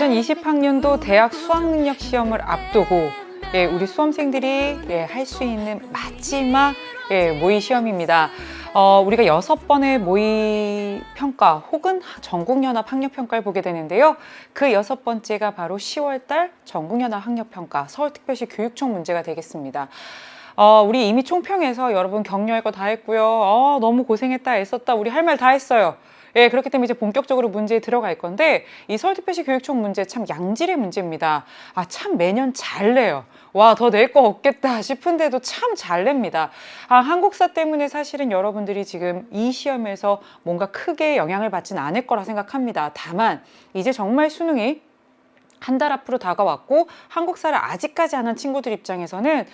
2020학년도 대학 수학능력 시험을 앞두고 우리 수험생들이 할 수 있는 마지막 모의 시험입니다. 우리가 6번의 모의 평가 혹은 전국연합 학력평가를 보게 되는데요. 그 6번째가 바로 10월달 전국연합 학력평가 서울특별시 교육청 문제가 되겠습니다. 우리 이미 총평에서 여러분 격려할 거 다 했고요. 너무 고생했다, 애썼다, 우리 할 말 다 했어요. 그렇기 때문에 이제 본격적으로 문제에 들어갈 건데, 이 서울특별시 교육청 문제 참 양질의 문제입니다. 참 매년 잘 내요. 와, 더 낼 거 없겠다 싶은데도 참 잘 냅니다. 한국사 때문에 사실은 여러분들이 지금 이 시험에서 뭔가 크게 영향을 받지는 않을 거라 생각합니다. 다만 이제 정말 수능이 한 달 앞으로 다가왔고 한국사를 아직까지 안 한 친구들 입장에서는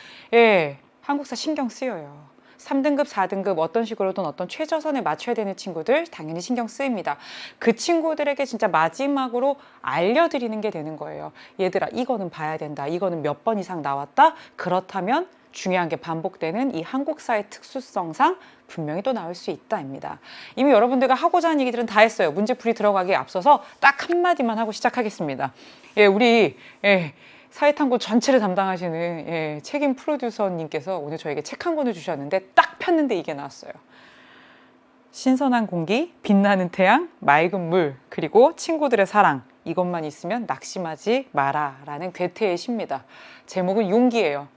한국사 신경 쓰여요. 3등급, 4등급 어떤 식으로든 어떤 최저선에 맞춰야 되는 친구들 당연히 신경 쓰입니다. 그 친구들에게 진짜 마지막으로 알려드리는 게 되는 거예요. 얘들아, 이거는 봐야 된다. 이거는 몇 번 이상 나왔다. 그렇다면 중요한 게 반복되는 이 한국사의 특수성상 분명히 또 나올 수 있다입니다. 이미 여러분들과 하고자 하는 얘기들은 다 했어요. 문제풀이 들어가기에 앞서서 딱 한마디만 하고 시작하겠습니다. 우리 사회탐구 전체를 담당하시는 책임 프로듀서님께서 오늘 저에게 책 한 권을 주셨는데 딱 폈는데 이게 나왔어요. 신선한 공기, 빛나는 태양, 맑은 물, 그리고 친구들의 사랑. 이것만 있으면 낙심하지 마라 라는 괴테의 시입니다. 제목은 용기예요.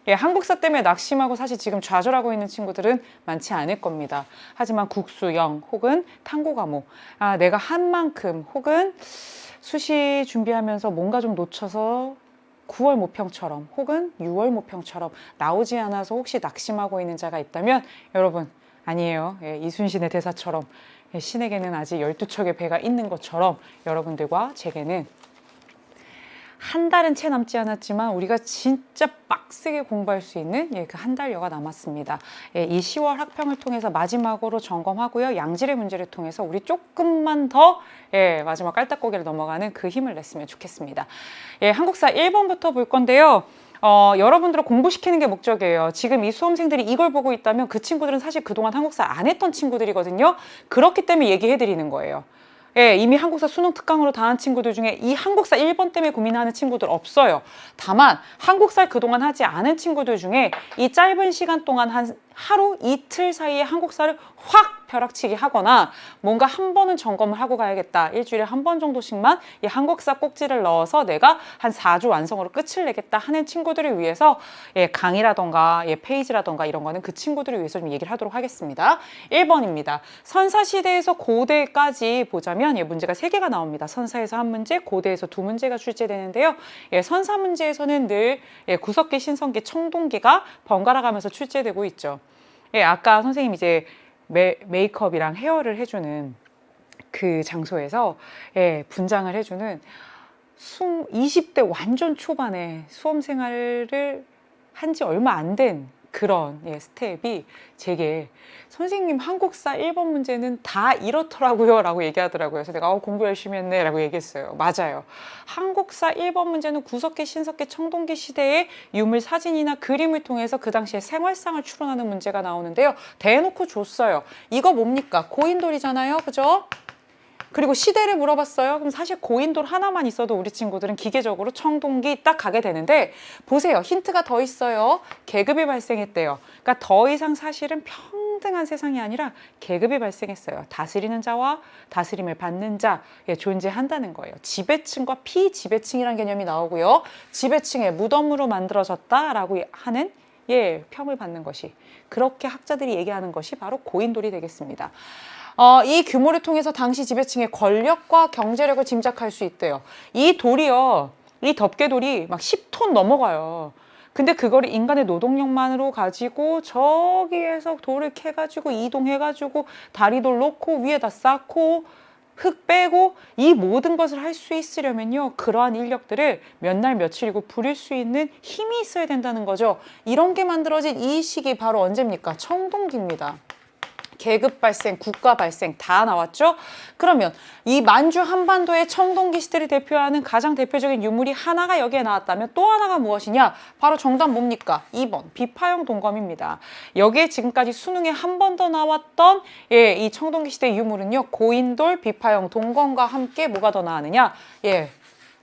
한국사 때문에 낙심하고 사실 지금 좌절하고 있는 친구들은 많지 않을 겁니다. 하지만 국수, 영 혹은 탐구 과목, 내가 한 만큼 혹은 수시 준비하면서 뭔가 좀 놓쳐서 9월 모평처럼 혹은 6월 모평처럼 나오지 않아서 혹시 낙심하고 있는 자가 있다면 여러분, 아니에요. 이순신의 대사처럼 신에게는 아직 12척의 배가 있는 것처럼 여러분들과 제게는 한 달은 채 남지 않았지만 우리가 진짜 빡세게 공부할 수 있는 그 한 달여가 남았습니다. 이 10월 학평을 통해서 마지막으로 점검하고요. 양질의 문제를 통해서 우리 조금만 더 마지막 깔딱고개를 넘어가는 그 힘을 냈으면 좋겠습니다. 한국사 1번부터 볼 건데요. 여러분들을 공부시키는 게 목적이에요. 지금 이 수험생들이 이걸 보고 있다면 그 친구들은 사실 그동안 한국사 안 했던 친구들이거든요. 그렇기 때문에 얘기해 드리는 거예요. 이미 한국사 수능 특강으로 다 한 친구들 중에 이 한국사 1번 때문에 고민하는 친구들 없어요. 다만 한국사를 그동안 하지 않은 친구들 중에 이 짧은 시간 동안 한 하루 이틀 사이에 한국사를 확 벼락치기 하거나 뭔가 한 번은 점검을 하고 가야겠다. 일주일에 한 번 정도씩만 이 한국사 꼭지를 넣어서 내가 한 4주 완성으로 끝을 내겠다 하는 친구들을 위해서 강의라던가 페이지라던가 이런 거는 그 친구들을 위해서 좀 얘기를 하도록 하겠습니다. 1번입니다. 선사시대에서 고대까지 보자면 문제가 3개가 나옵니다. 선사에서 한 문제, 고대에서 2문제가 출제되는데요. 선사 문제에서는 늘 구석기, 신성기, 청동기가 번갈아 가면서 출제되고 있죠. 아까 선생님 이제 메이크업이랑 헤어를 해주는 그 장소에서 분장을 해주는 20대 완전 초반에 수험 생활을 한 지 얼마 안 된 그런 스텝이 제게 선생님 한국사 1번 문제는 다 이렇더라고요 라고 얘기하더라고요. 그래서 내가 공부 열심히 했네 라고 얘기했어요. 맞아요. 한국사 1번 문제는 구석기, 신석기, 청동기 시대의 유물 사진이나 그림을 통해서 그 당시에 생활상을 추론하는 문제가 나오는데요. 대놓고 줬어요. 이거 뭡니까? 고인돌이잖아요. 그죠? 그리고 시대를 물어봤어요. 그럼 사실 고인돌 하나만 있어도 우리 친구들은 기계적으로 청동기 딱 가게 되는데 보세요. 힌트가 더 있어요. 계급이 발생했대요. 그러니까 더 이상 사실은 평등한 세상이 아니라 계급이 발생했어요. 다스리는 자와 다스림을 받는 자 존재한다는 거예요. 지배층과 피지배층이라는 개념이 나오고요. 지배층의 무덤으로 만들어졌다라고 하는 평을 받는 것이, 그렇게 학자들이 얘기하는 것이 바로 고인돌이 되겠습니다. 이 규모를 통해서 당시 지배층의 권력과 경제력을 짐작할 수 있대요. 이 돌이요, 이 덮개돌이 막 10톤 넘어가요. 근데 그거를 인간의 노동력만으로 가지고 저기에서 돌을 캐가지고 이동해가지고 다리돌 놓고 위에다 쌓고 흙 빼고 이 모든 것을 할 수 있으려면요, 그러한 인력들을 몇 날 며칠이고 부릴 수 있는 힘이 있어야 된다는 거죠. 이런 게 만들어진 이 시기 바로 언제입니까? 청동기입니다. 계급 발생, 국가 발생 다 나왔죠? 그러면 이 만주 한반도의 청동기 시대를 대표하는 가장 대표적인 유물이 하나가 여기에 나왔다면 또 하나가 무엇이냐? 바로 정답 뭡니까? 2번 비파형 동검입니다. 여기에 지금까지 수능에 한 번 더 나왔던 이 청동기 시대 유물은요, 고인돌 비파형 동검과 함께 뭐가 더 나왔느냐?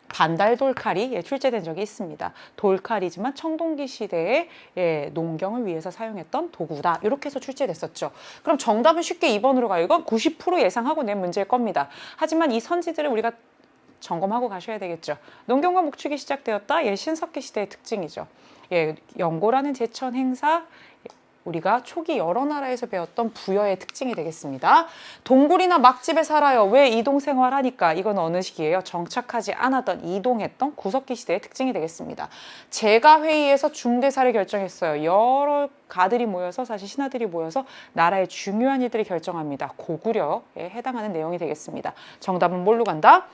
반달돌칼이 출제된 적이 있습니다. 돌칼이지만 청동기 시대에 농경을 위해서 사용했던 도구다. 이렇게 해서 출제됐었죠. 그럼 정답은 쉽게 2번으로 가요. 이건 90% 예상하고 낸 문제일 겁니다. 하지만 이 선지들을 우리가 점검하고 가셔야 되겠죠. 농경과 목축이 시작되었다. 신석기 시대의 특징이죠. 연고라는 제천 행사, 우리가 초기 여러 나라에서 배웠던 부여의 특징이 되겠습니다. 동굴이나 막집에 살아요. 왜 이동 생활하니까? 이건 어느 시기예요? 정착하지 않았던, 이동했던 구석기 시대의 특징이 되겠습니다. 제가 회의에서 중대사를 결정했어요. 여러 가들이 모여서, 사실 신하들이 모여서 나라의 중요한 일들을 결정합니다. 고구려에 해당하는 내용이 되겠습니다. 정답은 뭘로 간다?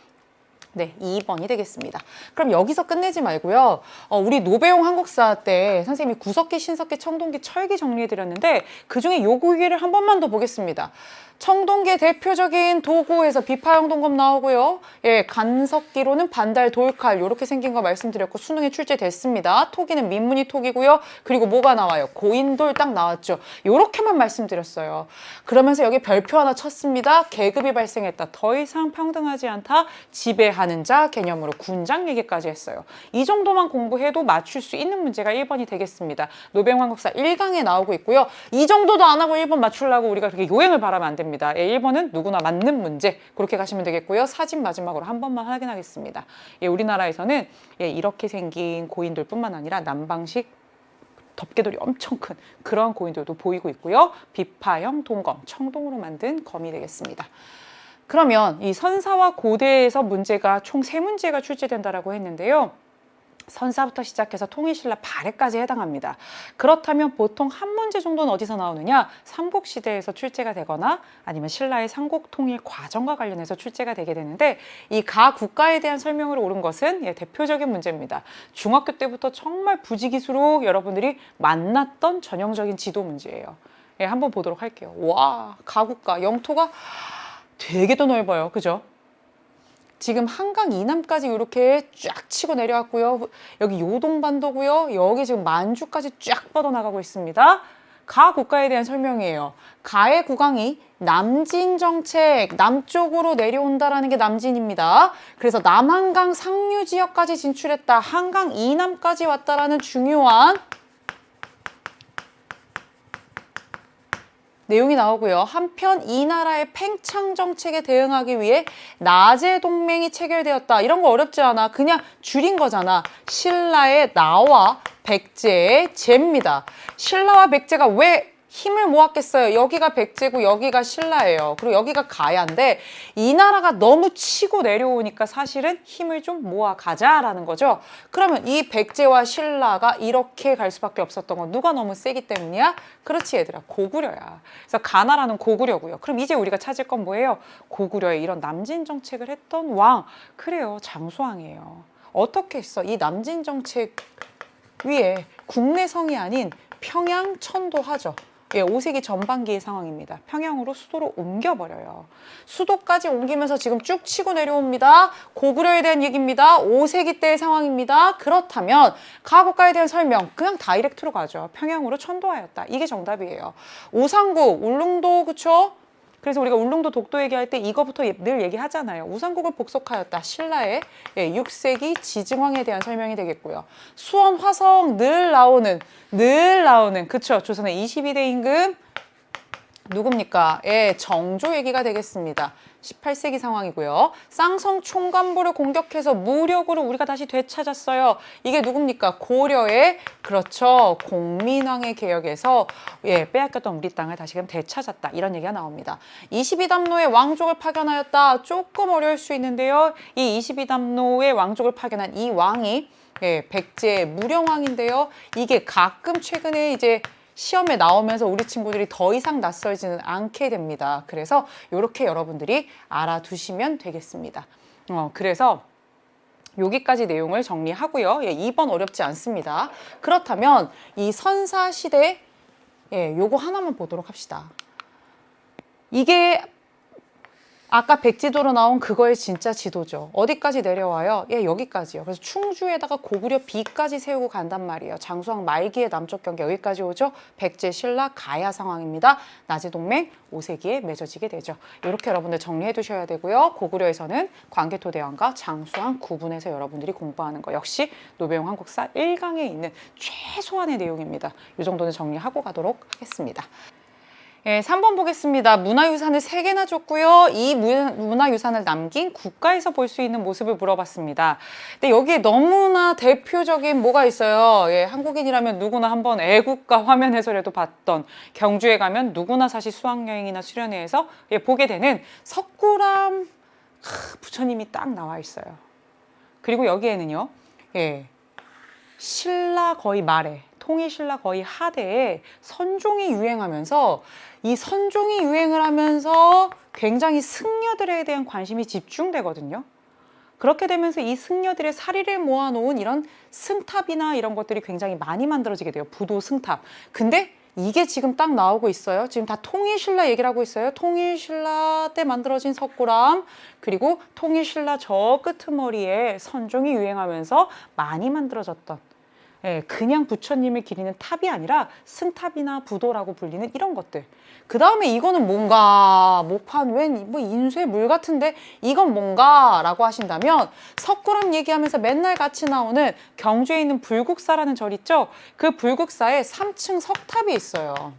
네, 2번이 되겠습니다. 그럼 여기서 끝내지 말고요. 우리 노배용 한국사 때 선생님이 구석기, 신석기, 청동기, 철기 정리해드렸는데 그중에 요 구기를 한 번만 더 보겠습니다. 청동기의 대표적인 도구에서 비파형 동검 나오고요. 간석기로는 반달, 돌칼 이렇게 생긴 거 말씀드렸고 수능에 출제됐습니다. 토기는 민무늬 토기고요. 그리고 뭐가 나와요? 고인돌 딱 나왔죠. 요렇게만 말씀드렸어요. 그러면서 여기 별표 하나 쳤습니다. 계급이 발생했다. 더 이상 평등하지 않다. 지배하는 자 개념으로 군장 얘기까지 했어요. 이 정도만 공부해도 맞출 수 있는 문제가 1번이 되겠습니다. 노배용 한국사 1강에 나오고 있고요. 이 정도도 안 하고 1번 맞추려고 우리가 그렇게 요행을 바라면 안 됩니다. 1번은 누구나 맞는 문제 그렇게 가시면 되겠고요. 사진 마지막으로 한 번만 확인하겠습니다. 우리나라에서는 이렇게 생긴 고인돌뿐만 아니라 남방식 덮개돌이 엄청 큰 그런 고인돌도 보이고 있고요. 비파형 동검, 청동으로 만든 검이 되겠습니다. 그러면 이 선사와 고대에서 문제가 총 3문제가 출제된다라고 했는데요. 선사부터 시작해서 통일신라 발해까지 해당합니다. 그렇다면 보통 한 문제 정도는 어디서 나오느냐? 삼국시대에서 출제가 되거나 아니면 신라의 삼국통일 과정과 관련해서 출제가 되게 되는데 이 가 국가에 대한 설명으로 옳은 것은 대표적인 문제입니다. 중학교 때부터 정말 부지기수로 여러분들이 만났던 전형적인 지도 문제예요. 한번 보도록 할게요. 와, 가국가, 영토가 되게도 넓어요. 그죠? 지금 한강 이남까지 이렇게 쫙 치고 내려왔고요. 여기 요동반도고요. 여기 지금 만주까지 쫙 뻗어나가고 있습니다. 가 국가에 대한 설명이에요. 가의 국왕이 남진 정책, 남쪽으로 내려온다라는 게 남진입니다. 그래서 남한강 상류 지역까지 진출했다. 한강 이남까지 왔다라는 중요한 내용이 나오고요. 한편 이 나라의 팽창 정책에 대응하기 위해 나제 동맹이 체결되었다. 이런 거 어렵지 않아. 그냥 줄인 거잖아. 신라의 나와 백제의 제입니다. 신라와 백제가 왜 힘을 모았겠어요? 여기가 백제고 여기가 신라예요. 그리고 여기가 가야인데 이 나라가 너무 치고 내려오니까 사실은 힘을 좀 모아가자라는 거죠. 그러면 이 백제와 신라가 이렇게 갈 수밖에 없었던 건 누가 너무 세기 때문이야? 그렇지 얘들아, 고구려야. 그래서 가나라는 고구려고요. 그럼 이제 우리가 찾을 건 뭐예요? 고구려에 이런 남진 정책을 했던 왕. 그래요, 장수왕이에요. 어떻게 했어? 이 남진 정책 위에 국내성이 아닌 평양 천도하죠. 5세기 전반기의 상황입니다. 평양으로 수도로 옮겨버려요. 수도까지 옮기면서 지금 쭉 치고 내려옵니다. 고구려에 대한 얘기입니다. 5세기 때의 상황입니다. 그렇다면 가국가에 대한 설명 그냥 다이렉트로 가죠. 평양으로 천도하였다. 이게 정답이에요. 오상국, 울릉도 그쵸? 그래서 우리가 울릉도 독도 얘기할 때 이거부터 늘 얘기하잖아요. 우상국을 복속하였다. 신라의 6세기 지증왕에 대한 설명이 되겠고요. 수원 화성 늘 나오는 그쵸? 조선의 22대 임금 누굽니까? 정조 얘기가 되겠습니다. 18세기 상황이고요. 쌍성 총관부를 공격해서 무력으로 우리가 다시 되찾았어요. 이게 누굽니까? 고려의 그렇죠. 공민왕의 개혁에서 빼앗겼던 우리 땅을 다시금 되찾았다. 이런 얘기가 나옵니다. 22담로의 왕족을 파견하였다. 조금 어려울 수 있는데요. 이 22담로의 왕족을 파견한 이 왕이 백제의 무령왕인데요. 이게 가끔 최근에 이제 시험에 나오면서 우리 친구들이 더 이상 낯설지는 않게 됩니다. 그래서 이렇게 여러분들이 알아두시면 되겠습니다. 그래서 여기까지 내용을 정리하고요. 2번 어렵지 않습니다. 그렇다면 이 선사시대 요거 하나만 보도록 합시다. 이게 아까 백지도로 나온 그거의 진짜 지도죠. 어디까지 내려와요? 예, 여기까지요. 그래서 충주에다가 고구려 B까지 세우고 간단 말이에요. 장수왕 말기의 남쪽 경계 여기까지 오죠. 백제, 신라, 가야 상황입니다. 나제동맹 5세기에 맺어지게 되죠. 이렇게 여러분들 정리해 두셔야 되고요. 고구려에서는 광개토대왕과 장수왕 구분해서 여러분들이 공부하는 거 역시 노배용 한국사 1강에 있는 최소한의 내용입니다. 이 정도는 정리하고 가도록 하겠습니다. 예, 3번 보겠습니다. 문화유산을 3개나 줬고요. 이 문화유산을 남긴 국가에서 볼 수 있는 모습을 물어봤습니다. 근데 여기에 너무나 대표적인 뭐가 있어요. 예, 한국인이라면 누구나 한번 애국가 화면 해설에도 봤던, 경주에 가면 누구나 사실 수학여행이나 수련회에서 예, 보게 되는 석굴암 부처님이 딱 나와 있어요. 그리고 여기에는요. 예, 신라 거의 말에 통일신라 거의 하대에 선종이 유행하면서 이 선종이 유행을 하면서 굉장히 승려들에 대한 관심이 집중되거든요. 그렇게 되면서 이 승려들의 사리를 모아놓은 이런 승탑이나 이런 것들이 굉장히 많이 만들어지게 돼요. 부도 승탑. 근데 이게 지금 딱 나오고 있어요. 지금 다 통일신라 얘기를 하고 있어요. 통일신라 때 만들어진 석굴암, 그리고 통일신라 저 끄트머리에 선종이 유행하면서 많이 만들어졌던, 예, 그냥 부처님을 기리는 탑이 아니라 승탑이나 부도라고 불리는 이런 것들. 그 다음에 이거는 뭔가 목판 웬 뭐 인쇄 물 같은데 이건 뭔가 라고 하신다면, 석굴암 얘기하면서 맨날 같이 나오는 경주에 있는 불국사라는 절 있죠. 그 불국사에 3층 석탑이 있어요.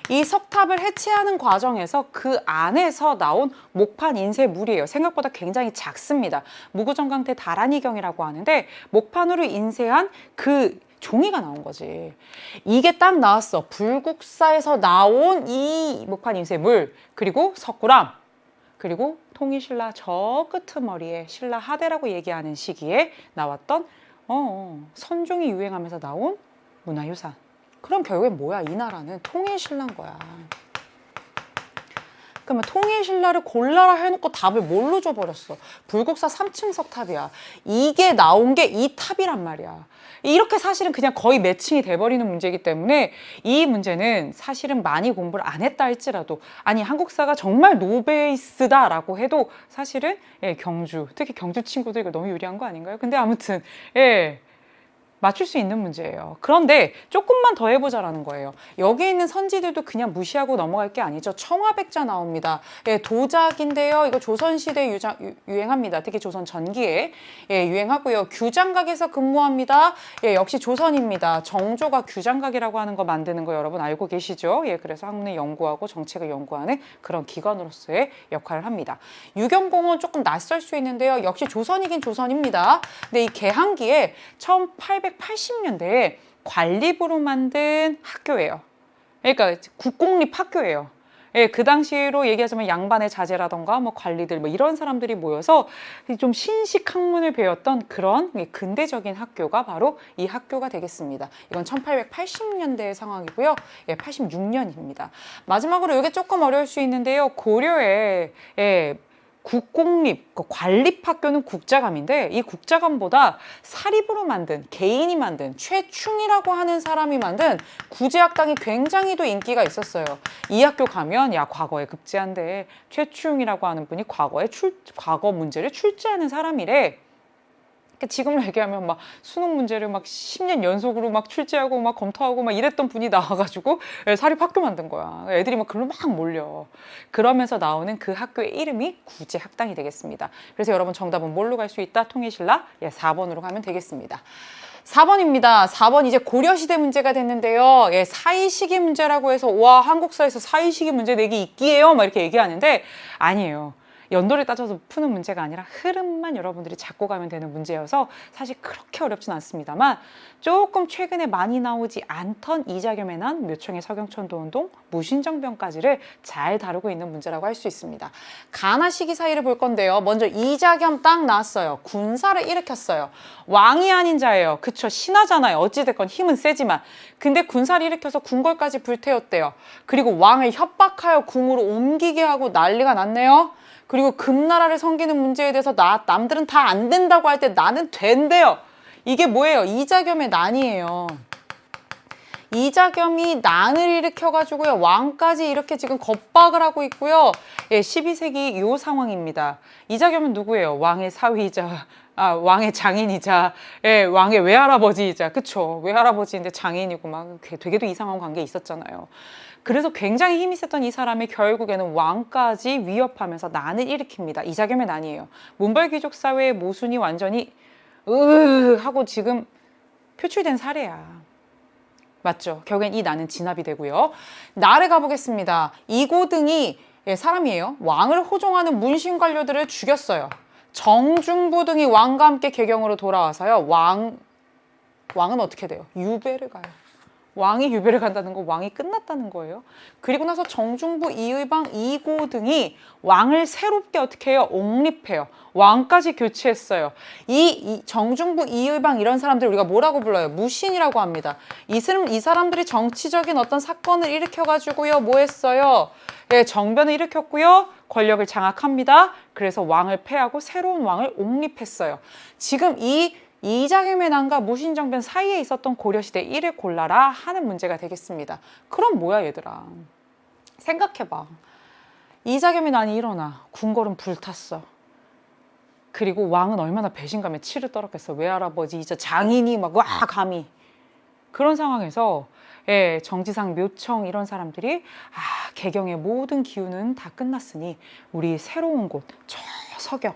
이 석탑을 해체하는 과정에서 그 안에서 나온 목판 인쇄물이에요. 생각보다 굉장히 작습니다. 무구정강태 다란이경이라고 하는데 목판으로 인쇄한 그 종이가 나온 거지. 이게 딱 나왔어. 불국사에서 나온 이 목판 인쇄물, 그리고 석굴암, 그리고 통일신라 저 끄트머리에 신라 하대라고 얘기하는 시기에 나왔던 선종이 유행하면서 나온 문화유산. 그럼 결국엔 뭐야? 이 나라는 통일신라인 거야. 그러면 통일신라를 골라라 해놓고 답을 뭘로 줘버렸어? 불국사 3층 석탑이야. 이게 나온 게 이 탑이란 말이야. 이렇게 사실은 그냥 거의 매칭이 돼버리는 문제이기 때문에 이 문제는 사실은 많이 공부를 안 했다 할지라도, 아니 한국사가 정말 노베이스다라고 해도 사실은 예, 경주, 특히 경주 친구들 이거 너무 유리한 거 아닌가요? 근데 아무튼 예, 맞출 수 있는 문제예요. 그런데 조금만 더 해보자라는 거예요. 여기 있는 선지들도 그냥 무시하고 넘어갈 게 아니죠. 청화백자 나옵니다. 예, 도자기인데요. 이거 조선시대에 유행합니다. 특히 조선 전기에 예, 유행하고요. 규장각에서 근무합니다. 예, 역시 조선입니다. 정조가 규장각이라고 하는 거 만드는 거 여러분 알고 계시죠? 예, 그래서 학문을 연구하고 정책을 연구하는 그런 기관으로서의 역할을 합니다. 유경공은 조금 낯설 수 있는데요. 역시 조선이긴 조선입니다. 근데 이 개항기에 1880년대에 관리부로 만든 학교예요. 그러니까 국공립 학교예요. 예, 그 당시로 얘기하자면 양반의 자제라던가 뭐 관리들 뭐 이런 사람들이 모여서 좀 신식 학문을 배웠던 그런 근대적인 학교가 바로 이 학교가 되겠습니다. 이건 1880년대의 상황이고요. 예, 86년입니다. 마지막으로 이게 조금 어려울 수 있는데요. 고려에 국공립, 관립학교는 국자감인데 이 국자감보다 사립으로 만든, 개인이 만든 최충이라고 하는 사람이 만든 구제학당이 굉장히 또 인기가 있었어요. 이 학교 가면 야 과거에 급제한데 최충이라고 하는 분이 과거 문제를 출제하는 사람이래. 지금으로 얘기하면 막 수능 문제를 막 10년 연속으로 막 출제하고 막 검토하고 막 이랬던 분이 나와가지고 사립학교 만든 거야. 애들이 막 글로 막 몰려. 그러면서 나오는 그 학교의 이름이 구제학당이 되겠습니다. 그래서 여러분 정답은 뭘로 갈 수 있다? 통일신라? 예, 4번으로 가면 되겠습니다. 4번입니다. 4번 이제 고려시대 문제가 됐는데요. 예, 사이시기 문제라고 해서 와 한국사에서 사이시기 문제 내기 있기에요? 막 이렇게 얘기하는데 아니에요. 연도를 따져서 푸는 문제가 아니라 흐름만 여러분들이 잡고 가면 되는 문제여서 사실 그렇게 어렵진 않습니다만 조금 최근에 많이 나오지 않던 이자겸의 난, 묘청의 서경천도운동, 무신정변까지를 잘 다루고 있는 문제라고 할 수 있습니다. 가나 시기 사이를 볼 건데요. 먼저 이자겸 딱 나왔어요. 군사를 일으켰어요. 왕이 아닌 자예요. 그쵸, 신하잖아요. 어찌됐건 힘은 세지만. 근데 군사를 일으켜서 궁궐까지 불태웠대요. 그리고 왕을 협박하여 궁으로 옮기게 하고 난리가 났네요. 그리고 금나라를 섬기는 문제에 대해서 남들은 다 안 된다고 할 때 나는 된대요. 이게 뭐예요? 이자겸의 난이에요. 이자겸이 난을 일으켜가지고요. 왕까지 이렇게 지금 겁박을 하고 있고요. 예, 12세기 요 상황입니다. 이자겸은 누구예요? 왕의 사위이자, 왕의 장인이자, 예, 왕의 외할아버지이자, 그쵸? 외할아버지인데 장인이고 막 되게도 이상한 관계 있었잖아요. 그래서 굉장히 힘이 셌던 이 사람이 결국에는 왕까지 위협하면서 난을 일으킵니다. 이자겸의 난이에요. 문벌귀족 사회의 모순이 완전히 하고 지금 표출된 사례야. 맞죠? 결국엔 이 난은 진압이 되고요. 날에 가보겠습니다. 이고등이 사람이에요. 왕을 호종하는 문신 관료들을 죽였어요. 정중부 등이 왕과 함께 개경으로 돌아와서요. 왕은 어떻게 돼요? 유배를 가요. 왕이 유배를 간다는 건 왕이 끝났다는 거예요. 그리고 나서 정중부 이의방 이고 등이 왕을 새롭게 어떻게 해요? 옹립해요. 왕까지 교체했어요. 이 정중부 이의방 이런 사람들 우리가 뭐라고 불러요? 무신이라고 합니다. 이 사람들이 정치적인 어떤 사건을 일으켜가지고요. 뭐 했어요? 예, 정변을 일으켰고요. 권력을 장악합니다. 그래서 왕을 폐하고 새로운 왕을 옹립했어요. 지금 이자겸의 난과 무신정변 사이에 있었던 고려시대 1을 골라라 하는 문제가 되겠습니다. 그럼 뭐야 얘들아. 생각해봐. 이자겸의 난이 일어나. 궁궐은 불탔어. 그리고 왕은 얼마나 배신감에 치를 떨었겠어. 외할아버지 이제 장인이 막 와 감히. 그런 상황에서 예, 정지상, 묘청 이런 사람들이 개경의 모든 기운은 다 끝났으니 우리 새로운 곳, 저 서경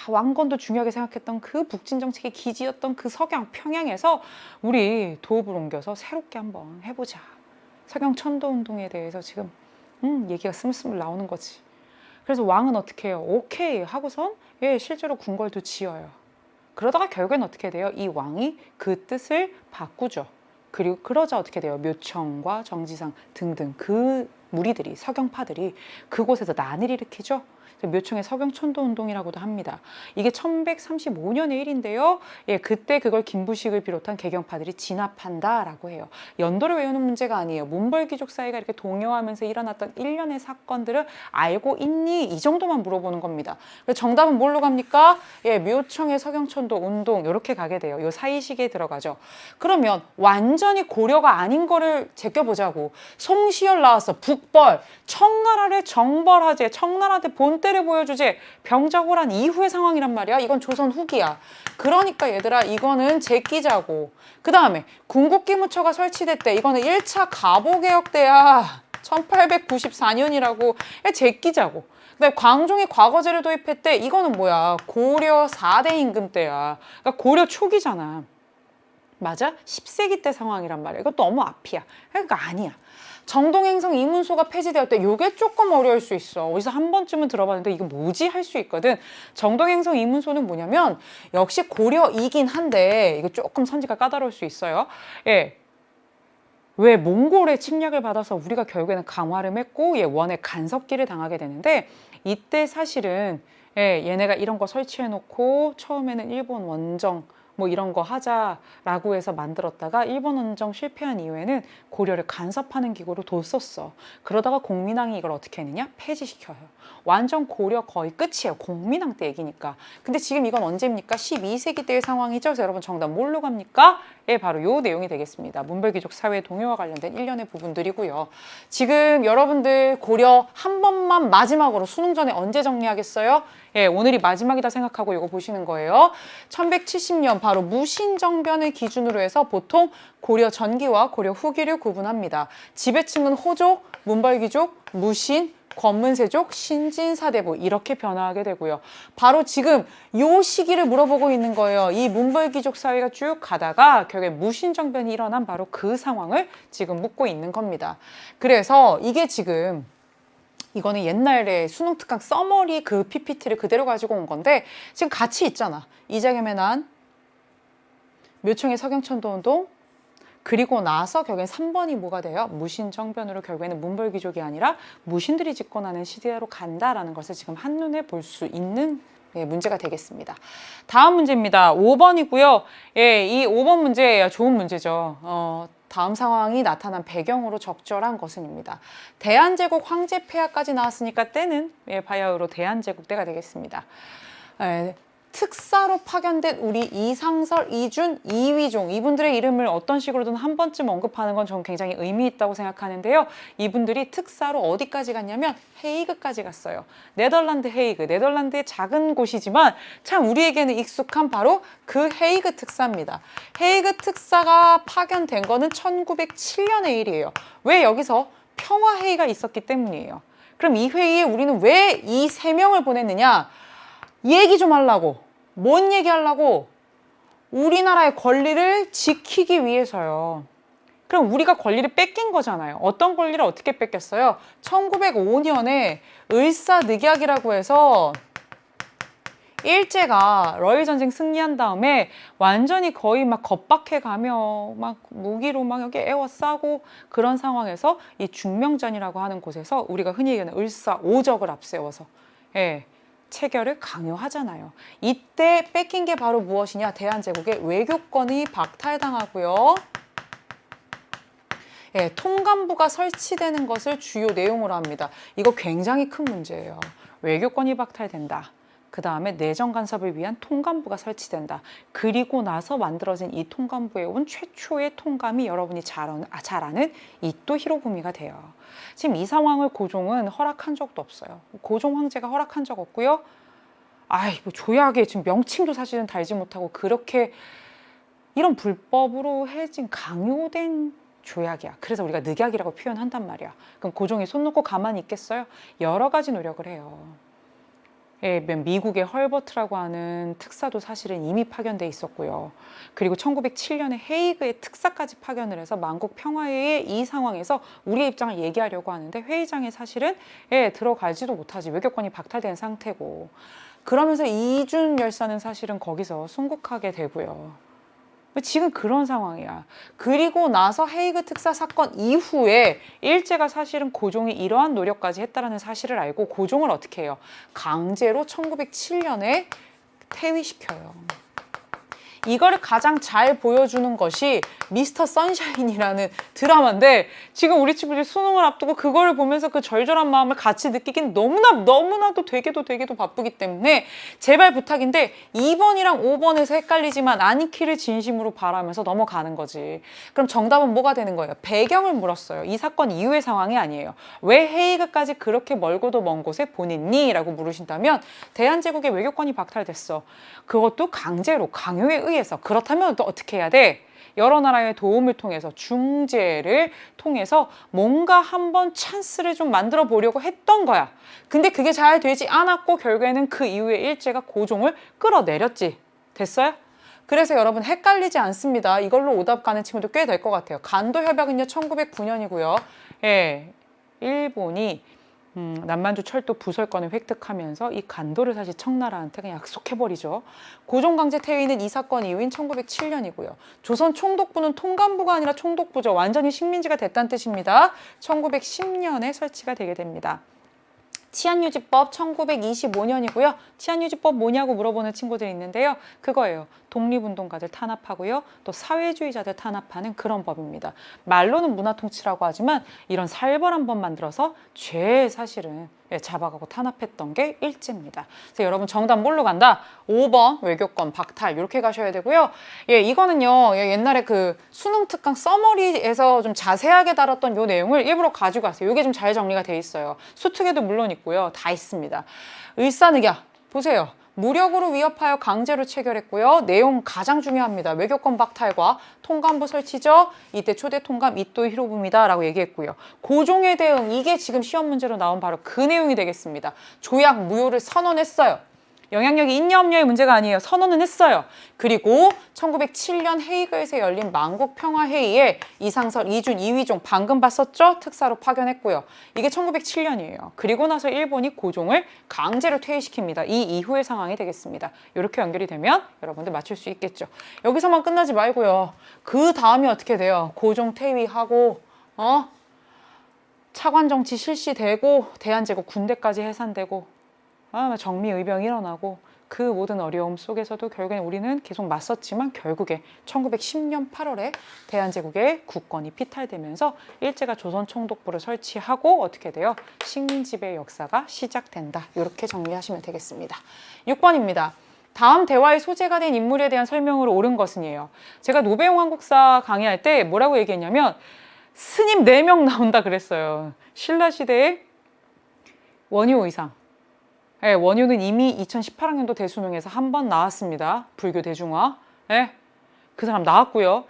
왕건도 중요하게 생각했던 그 북진 정책의 기지였던 그 석양, 평양에서 우리 도읍을 옮겨서 새롭게 한번 해보자. 석양 천도 운동에 대해서 지금 얘기가 스물스물 나오는 거지. 그래서 왕은 어떻게 해요? 오케이 하고선 예, 실제로 궁궐도 지어요. 그러다가 결국엔 어떻게 돼요? 이 왕이 그 뜻을 바꾸죠. 그리고 그러자 어떻게 돼요? 묘청과 정지상 등등 그 무리들이 서경파들이 그곳에서 난을 일으키죠. 묘청의 서경천도운동이라고도 합니다. 이게 1135년의 일인데요. 예, 그때 그걸 김부식을 비롯한 개경파들이 진압한다라고 해요. 연도를 외우는 문제가 아니에요. 문벌귀족 사회가 이렇게 동요하면서 일어났던 일련의 사건들을 알고 있니? 이 정도만 물어보는 겁니다. 그래서 정답은 뭘로 갑니까? 예, 묘청의 서경천도 운동 이렇게 가게 돼요. 요 사이 시기에 들어가죠. 그러면 완전히 고려가 아닌 거를 제껴보자고. 송시열 나왔어. 북벌, 청나라를 정벌하제, 청나라한테 본때를 보여주제. 병자호란 이후의 상황이란 말이야. 이건 조선 후기야. 그러니까 얘들아 이거는 제끼자고. 그 다음에 군국기무처가 설치됐대. 이거는 1차 가보개혁 때야. 1894년이라고 제끼자고. 근데 광종이 과거제를 도입했대. 이거는 뭐야? 고려 4대 임금 때야. 그러니까 고려 초기잖아. 맞아? 10세기 때 상황이란 말이야. 이것도 너무 앞이야. 그러니까 아니야. 정동행성 이문소가 폐지되었대. 요게 조금 어려울 수 있어. 어디서 한 번쯤은 들어봤는데 이거 뭐지? 할 수 있거든. 정동행성 이문소는 뭐냐면 역시 고려이긴 한데 이거 조금 선지가 까다로울 수 있어요. 예. 왜 몽골의 침략을 받아서 우리가 결국에는 강화를 맺고 원의 간섭기를 당하게 되는데 이때 사실은 얘네가 이런 거 설치해 놓고 처음에는 일본 원정 뭐 이런 거 하자라고 해서 만들었다가 일본 원정 실패한 이후에는 고려를 간섭하는 기구로 뒀었어. 그러다가 공민왕이 이걸 어떻게 했느냐? 폐지시켜요. 완전 고려 거의 끝이에요. 공민왕 때 얘기니까. 근데 지금 이건 언제입니까? 12세기 때의 상황이죠. 그래서 여러분 정답 뭘로 갑니까? 예, 바로 요 내용이 되겠습니다. 문벌귀족 사회 동요와 관련된 일련의 부분들이고요. 지금 여러분들 고려 한 번만 마지막으로 수능 전에 언제 정리하겠어요? 예, 오늘이 마지막이다 생각하고 이거 보시는 거예요. 1170년 바로 무신정변을 기준으로 해서 보통 고려 전기와 고려 후기를 구분합니다. 지배층은 호족, 문벌귀족, 무신, 권문세족, 신진사대부 이렇게 변화하게 되고요. 바로 지금 요 시기를 물어보고 있는 거예요. 이 문벌귀족 사회가 쭉 가다가 결국에 무신정변이 일어난 바로 그 상황을 지금 묻고 있는 겁니다. 그래서 이게 지금 이거는 옛날에 수능 특강 써머리 그 PPT를 그대로 가지고 온 건데 지금 같이 있잖아. 이자겸의 난, 묘청의 서경천도운동, 그리고 나서 결국엔 3번이 뭐가 돼요? 무신정변으로 결국에는 문벌귀족이 아니라 무신들이 집권하는 시대로 간다라는 것을 지금 한눈에 볼 수 있는 문제가 되겠습니다. 다음 문제입니다. 5번이고요. 예, 이 5번 문제 좋은 문제죠. 다음 상황이 나타난 배경으로 적절한 것은입니다. 대한제국 황제 폐하까지 나왔으니까 때는 바야흐로 대한제국 때가 되겠습니다. 특사로 파견된 우리 이상설, 이준, 이휘종 이분들의 이름을 어떤 식으로든 한 번쯤 언급하는 건 저는 굉장히 의미 있다고 생각하는데요. 이분들이 특사로 어디까지 갔냐면 헤이그까지 갔어요. 네덜란드 헤이그, 네덜란드의 작은 곳이지만 참 우리에게는 익숙한 바로 그 헤이그 특사입니다. 헤이그 특사가 파견된 거는 1907년의 일이에요. 왜 여기서 평화 회의가 있었기 때문이에요. 그럼 이 회의에 우리는 왜 이 세 명을 보냈느냐? 얘기 좀 하려고. 뭔 얘기하려고? 우리나라의 권리를 지키기 위해서요. 그럼 우리가 권리를 뺏긴 거잖아요. 어떤 권리를 어떻게 뺏겼어요? 1905년에 을사늑약이라고 해서 일제가 러일 전쟁 승리한 다음에 완전히 거의 막 겁박해가며 막 무기로 막 여기 에워싸고 그런 상황에서 이 중명전이라고 하는 곳에서 우리가 흔히 얘기하는 을사오적을 앞세워서 체결을 강요하잖아요. 이때 뺏긴 게 바로 무엇이냐? 대한제국의 외교권이 박탈당하고요. 통감부가 설치되는 것을 주요 내용으로 합니다. 이거 굉장히 큰 문제예요. 외교권이 박탈된다. 그 다음에 내정 간섭을 위한 통감부가 설치된다. 그리고 나서 만들어진 이 통감부에 온 최초의 통감이 여러분이 잘 아는 이토 히로부미가 돼요. 지금 이 상황을 고종은 허락한 적도 없어요. 고종 황제가 허락한 적 없고요. 뭐 조약에 지금 명칭도 사실은 달지 못하고 그렇게 이런 불법으로 해진 강요된 조약이야. 그래서 우리가 늑약이라고 표현한단 말이야. 그럼 고종이 손 놓고 가만히 있겠어요? 여러 가지 노력을 해요. 미국의 헐버트라고 하는 특사도 사실은 이미 파견돼 있었고요. 그리고 1907년에 헤이그의 특사까지 파견을 해서 만국 평화회의 이 상황에서 우리의 입장을 얘기하려고 하는데 회의장에 사실은 들어가지도 못하지. 외교권이 박탈된 상태고. 그러면서 이준 열사는 사실은 거기서 순국하게 되고요. 지금 그런 상황이야. 그리고 나서 헤이그 특사 사건 이후에 일제가 사실은 고종이 이러한 노력까지 했다는 사실을 알고 고종을 어떻게 해요? 강제로 1907년에 퇴위시켜요. 이거를 가장 잘 보여주는 것이 미스터 선샤인이라는 드라마인데 지금 우리 친구들이 수능을 앞두고 그거를 보면서 그 절절한 마음을 같이 느끼긴 너무나도 되게도 바쁘기 때문에 제발 부탁인데 2번이랑 5번에서 헷갈리지만 않기를 진심으로 바라면서 넘어가는 거지. 그럼 정답은 뭐가 되는 거예요? 배경을 물었어요. 이 사건 이후의 상황이 아니에요. 왜 헤이그까지 그렇게 멀고도 먼 곳에 보냈니? 라고 물으신다면 대한제국의 외교권이 박탈됐어. 그것도 강제로 강요에 의해서. 그렇다면 또 어떻게 해야 돼? 여러 나라의 도움을 통해서 중재를 통해서 뭔가 한번 찬스를 좀 만들어 보려고 했던 거야. 근데 그게 잘 되지 않았고 결국에는 그 이후에 일제가 고종을 끌어내렸지. 됐어요? 그래서 여러분 헷갈리지 않습니다. 이걸로 오답 가는 친구도 꽤 될 것 같아요. 간도 협약은요 1909년이고요. 일본이 남만주 철도 부설권을 획득하면서 이 간도를 사실 청나라한테 그냥 약속해버리죠. 고종강제 퇴위는 이 사건 이후인 1907년이고요. 조선 총독부는 통감부가 아니라 총독부죠. 완전히 식민지가 됐다는 뜻입니다. 1910년에 설치가 되게 됩니다. 치안유지법 1925년이고요. 치안유지법 뭐냐고 물어보는 친구들이 있는데요. 그거예요. 독립운동가들 탄압하고요. 또 사회주의자들 탄압하는 그런 법입니다. 말로는 문화통치라고 하지만 이런 살벌한 법 만들어서 사실은 잡아가고 탄압했던 게 일제입니다. 그래서 여러분 정답 뭘로 간다? 5번 외교권 박탈 이렇게 가셔야 되고요. 이거는요 옛날에 그 수능 특강 서머리에서 좀 자세하게 다뤘던 요 내용을 일부러 가지고 왔어요. 이게 좀 잘 정리가 돼 있어요. 수특에도 물론 있고요. 다 있습니다. 을사늑약 보세요. 무력으로 위협하여 강제로 체결했고요. 내용 가장 중요합니다. 외교권 박탈과 통감부 설치죠. 이때 초대 통감 이토 히로부미다라고 얘기했고요. 고종의 대응 이게 지금 시험 문제로 나온 바로 그 내용이 되겠습니다. 조약 무효를 선언했어요. 영향력이 있냐 없냐의 문제가 아니에요. 선언은 했어요. 그리고 1907년 헤이그에서 열린 만국평화회의에 이상설, 이준, 이휘종 방금 봤었죠? 특사로 파견했고요. 이게 1907년이에요. 그리고 나서 일본이 고종을 강제로 퇴위시킵니다. 이 이후의 상황이 되겠습니다. 이렇게 연결이 되면 여러분들 맞출 수 있겠죠. 여기서만 끝나지 말고요. 그 다음이 어떻게 돼요? 고종 퇴위하고 차관정치 실시되고 대한제국 군대까지 해산되고 정미의병이 일어나고 그 모든 어려움 속에서도 결국엔 우리는 계속 맞섰지만 결국에 1910년 8월에 대한제국의 국권이 피탈되면서 일제가 조선총독부를 설치하고 어떻게 돼요? 식민지배 역사가 시작된다. 이렇게 정리하시면 되겠습니다. 6번입니다. 다음 대화의 소재가 된 인물에 대한 설명으로 옳은 것은이에요. 제가 노배용 한국사 강의할 때 뭐라고 얘기했냐면 스님 4명 나온다 그랬어요. 신라시대의 원효 의상. 네, 원효는 이미 2018학년도 대수능에서 한 번 나왔습니다. 불교 대중화. 네, 그 사람 나왔고요.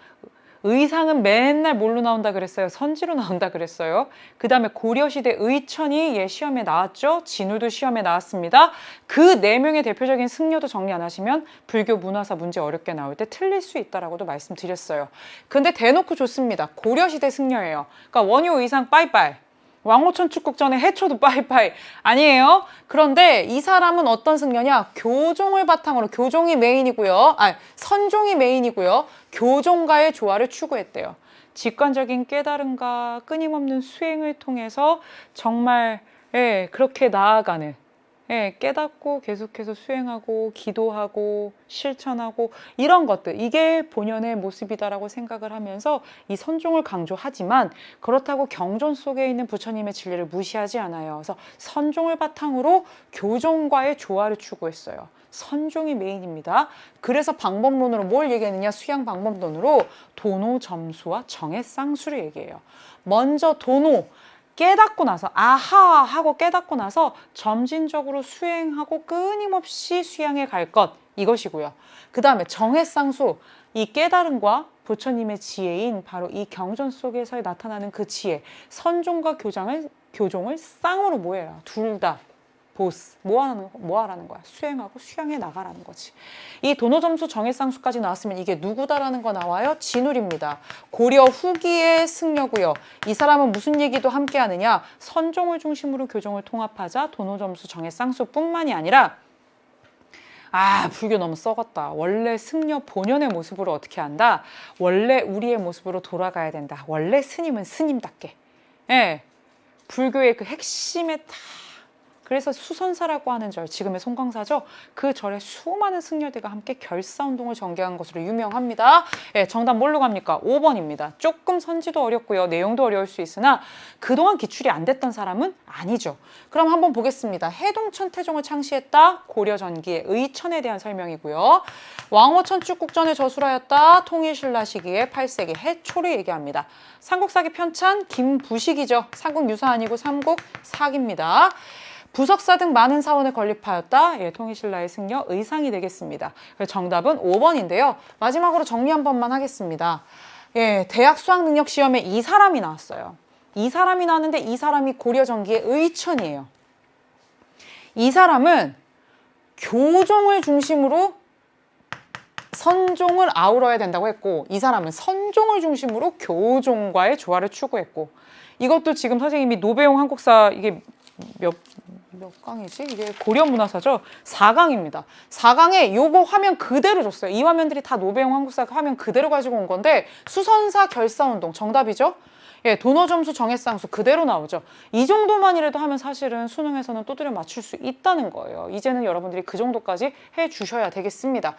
의상은 맨날 뭘로 나온다 그랬어요? 선지로 나온다 그랬어요. 그 다음에 고려시대 의천이 시험에 나왔죠. 진우도 시험에 나왔습니다. 그 4명의 대표적인 승려도 정리 안 하시면 불교 문화사 문제 어렵게 나올 때 틀릴 수 있다라고도 말씀드렸어요. 근데 대놓고 좋습니다. 고려시대 승려예요. 그러니까 원효 의상 빠이빠이. 왕호천 축국전에 해초도 빠이빠이 아니에요. 그런데 이 사람은 어떤 승려냐? 교종을 바탕으로, 교종이 메인이고요. 선종이 메인이고요. 교종과의 조화를 추구했대요. 직관적인 깨달음과 끊임없는 수행을 통해서 정말 그렇게 나아가는, 깨닫고 계속해서 수행하고 기도하고 실천하고 이런 것들, 이게 본연의 모습이다라고 생각을 하면서 이 선종을 강조하지만 그렇다고 경전 속에 있는 부처님의 진리를 무시하지 않아요. 그래서 선종을 바탕으로 교종과의 조화를 추구했어요. 선종이 메인입니다. 그래서 방법론으로 뭘 얘기했느냐? 수양 방법론으로 도노 점수와 정의 쌍수를 얘기해요. 먼저 도노, 깨닫고 나서 아하 하고 깨닫고 나서 점진적으로 수행하고 끊임없이 수양해 갈 것, 이것이고요. 그 다음에 정해쌍수, 이 깨달음과 부처님의 지혜인 바로 이 경전 속에서 나타나는 그 지혜, 선종과 교종을 쌍으로 모여라. 둘 다 보스, 뭐 하라는 거야? 수행하고 수양해 나가라는 거지. 이 도노점수 정해쌍수까지 나왔으면 이게 누구다라는 거 나와요? 진울입니다. 고려 후기의 승려고요. 이 사람은 무슨 얘기도 함께 하느냐? 선종을 중심으로 교종을 통합하자 도노점수 정해쌍수뿐만이 아니라 불교 너무 썩었다. 원래 승려 본연의 모습으로 어떻게 한다? 원래 우리의 모습으로 돌아가야 된다. 원래 스님은 스님답게. 불교의 그 핵심에 다 그래서 수선사라고 하는 절, 지금의 송광사죠. 그 절에 수많은 승려들과 함께 결사운동을 전개한 것으로 유명합니다. 정답 뭘로 갑니까? 5번입니다. 조금 선지도 어렵고요. 내용도 어려울 수 있으나 그동안 기출이 안 됐던 사람은 아니죠. 그럼 한번 보겠습니다. 해동천 태종을 창시했다. 고려 전기의 의천에 대한 설명이고요. 왕호천 축국전에 저술하였다. 통일신라 시기의 8세기 해초를 얘기합니다. 삼국사기 편찬 김부식이죠. 삼국유사 아니고 삼국사기입니다. 부석사 등 많은 사원을 건립하였다. 통일신라의 승려 의상이 되겠습니다. 정답은 5번인데요. 마지막으로 정리 한 번만 하겠습니다. 대학 수학능력시험에 이 사람이 나왔어요. 이 사람이 나왔는데 이 사람이 고려 전기의 의천이에요. 이 사람은 교종을 중심으로 선종을 아우러야 된다고 했고, 이 사람은 선종을 중심으로 교종과의 조화를 추구했고, 이것도 지금 선생님이 노배용 한국사 이게 몇 강이지? 이게 고려문화사죠? 4강입니다. 4강에 요거 화면 그대로 줬어요. 이 화면들이 다 노배용 한국사 화면 그대로 가지고 온 건데 수선사 결사운동 정답이죠? 도노점수 정해쌍수 그대로 나오죠. 이 정도만이라도 하면 사실은 수능에서는 두드려 맞출 수 있다는 거예요. 이제는 여러분들이 그 정도까지 해주셔야 되겠습니다.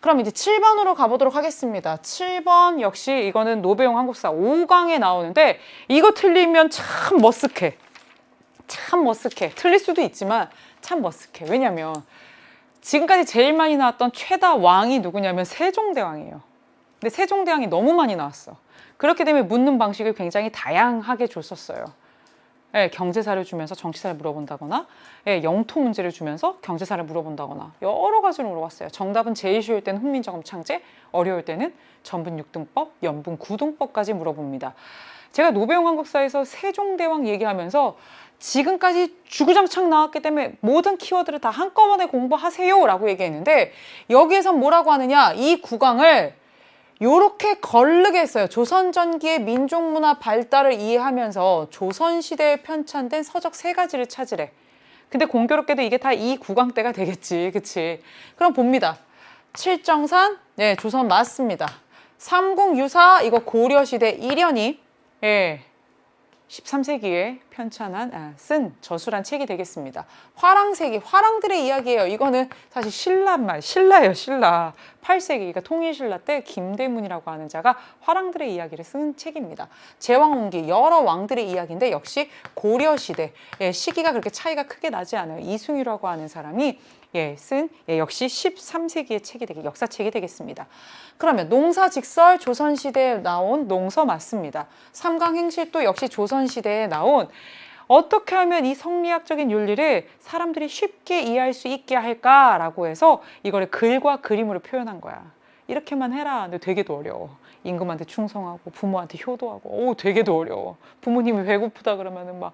그럼 이제 7번으로 가보도록 하겠습니다. 7번 역시 이거는 노배용 한국사 5강에 나오는데 이거 틀리면 참 머쓱해. 참 머쓱해. 틀릴 수도 있지만 참 머쓱해. 왜냐면 지금까지 제일 많이 나왔던 최다 왕이 누구냐면 세종대왕이에요. 근데 세종대왕이 너무 많이 나왔어. 그렇기 때문에 묻는 방식을 굉장히 다양하게 줬었어요. 경제사를 주면서 정치사를 물어본다거나 영토 문제를 주면서 경제사를 물어본다거나 여러 가지로 물어봤어요. 정답은 제일 쉬울 때는 훈민정음 창제, 어려울 때는 전분 6등법, 연분 9등법까지 물어봅니다. 제가 노배용 한국사에서 세종대왕 얘기하면서 지금까지 주구장창 나왔기 때문에 모든 키워드를 다 한꺼번에 공부하세요 라고 얘기했는데 여기에서 뭐라고 하느냐, 이 구강을 요렇게 거르게 했어요. 조선 전기의 민족문화 발달을 이해하면서 조선시대에 편찬된 서적 3가지를 찾으래. 근데 공교롭게도 이게 다 이 구강 때가 되겠지. 그치? 그럼 봅니다. 칠정산, 조선 맞습니다. 삼국유사, 이거 고려시대 일연이 13세기에 편찬한, 쓴 저술한 책이 되겠습니다. 화랑세기, 화랑들의 이야기예요. 이거는 사실 신라예요, 신라. 8세기, 그러니까 통일신라 때 김대문이라고 하는 자가 화랑들의 이야기를 쓴 책입니다. 제왕홍기, 여러 왕들의 이야기인데 역시 고려시대, 시기가 그렇게 차이가 크게 나지 않아요. 이승유라고 하는 사람이 쓴 역시 13세기의 책이 역사책이 되겠습니다. 그러면 농사직설 조선시대에 나온 농서 맞습니다. 삼강행실도 역시 조선시대에 나온 어떻게 하면 이 성리학적인 윤리를 사람들이 쉽게 이해할 수 있게 할까라고 해서 이거를 글과 그림으로 표현한 거야. 이렇게만 해라. 근데 되게도 어려워. 임금한테 충성하고 부모한테 효도하고 되게도 어려워. 부모님이 배고프다 그러면은 막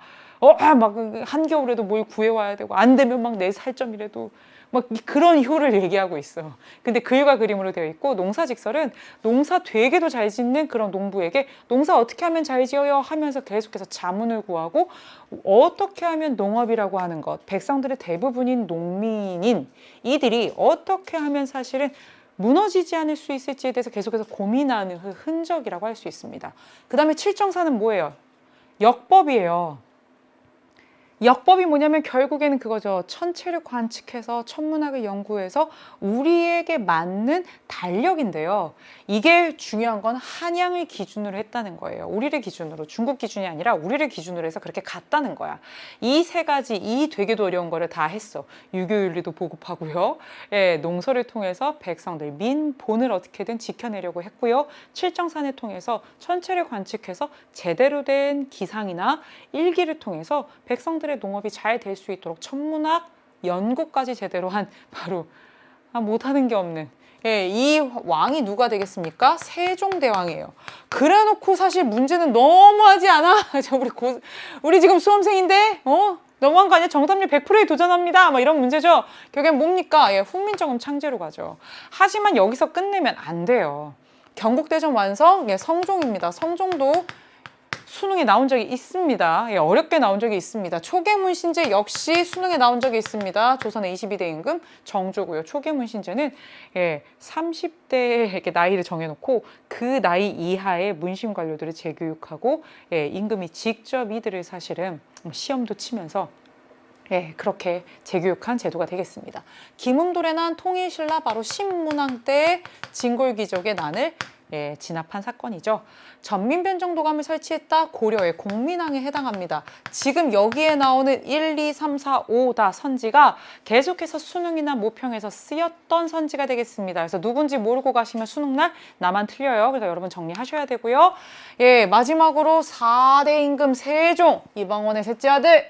한겨울에도 뭘 구해와야 되고 안 되면 막 내 살점이라도 막 그런 효를 얘기하고 있어. 근데 글과 그림으로 되어 있고 농사직설은 농사 되게도 잘 짓는 그런 농부에게 농사 어떻게 하면 잘 지어요 하면서 계속해서 자문을 구하고 어떻게 하면 농업이라고 하는 것, 백성들의 대부분인 농민인 이들이 어떻게 하면 사실은 무너지지 않을 수 있을지에 대해서 계속해서 고민하는 그 흔적이라고 할 수 있습니다. 그 다음에 칠정사는 뭐예요? 역법이에요. 역법이 뭐냐면 결국에는 그거죠. 천체를 관측해서 천문학을 연구해서 우리에게 맞는 달력인데요. 이게 중요한 건 한양을 기준으로 했다는 거예요. 우리를 기준으로, 중국 기준이 아니라 우리를 기준으로 해서 그렇게 갔다는 거야. 이 세 가지, 이 되게도 어려운 거를 다 했어. 유교윤리도 보급하고요. 농서를 통해서 백성들, 민본을 어떻게든 지켜내려고 했고요. 칠정산을 통해서 천체를 관측해서 제대로 된 기상이나 일기를 통해서 백성들의 농업이 잘 될 수 있도록 천문학 연구까지 제대로 한 바로 못하는 게 없는 이 왕이 누가 되겠습니까? 세종대왕이에요. 그래놓고 사실 문제는 너무하지 않아? 우리 지금 수험생인데 너무한 거 아니야? 정답률 100%에 도전합니다. 막 이런 문제죠. 결국엔 뭡니까? 훈민정음 창제로 가죠. 하지만 여기서 끝내면 안 돼요. 경국대전 완성, 성종입니다. 성종도 수능에 나온 적이 있습니다. 어렵게 나온 적이 있습니다. 초계문신제 역시 수능에 나온 적이 있습니다. 조선의 22대 임금 정조고요. 초계문신제는 30대에 이렇게 나이를 정해놓고 그 나이 이하의 문신 관료들을 재교육하고 임금이 직접 이들을 사실은 시험도 치면서 그렇게 재교육한 제도가 되겠습니다. 김음돌의 난 통일신라 바로 신문왕 때 진골기적의 난을 진압한 사건이죠. 전민변정도감을 설치했다. 고려의 공민왕에 해당합니다. 지금 여기에 나오는 1, 2, 3, 4, 5다 선지가 계속해서 수능이나 모평에서 쓰였던 선지가 되겠습니다. 그래서 누군지 모르고 가시면 수능날 나만 틀려요. 그래서 여러분 정리하셔야 되고요. 마지막으로 4대 임금 세종, 이방원의 셋째 아들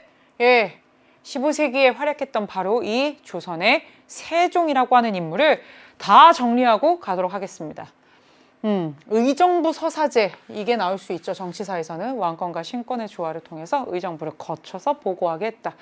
15세기에 활약했던 바로 이 조선의 세종이라고 하는 인물을 다 정리하고 가도록 하겠습니다. 의정부 서사제 이게 나올 수 있죠. 정치사에서는 왕권과 신권의 조화를 통해서 의정부를 거쳐서 보고하게 했다.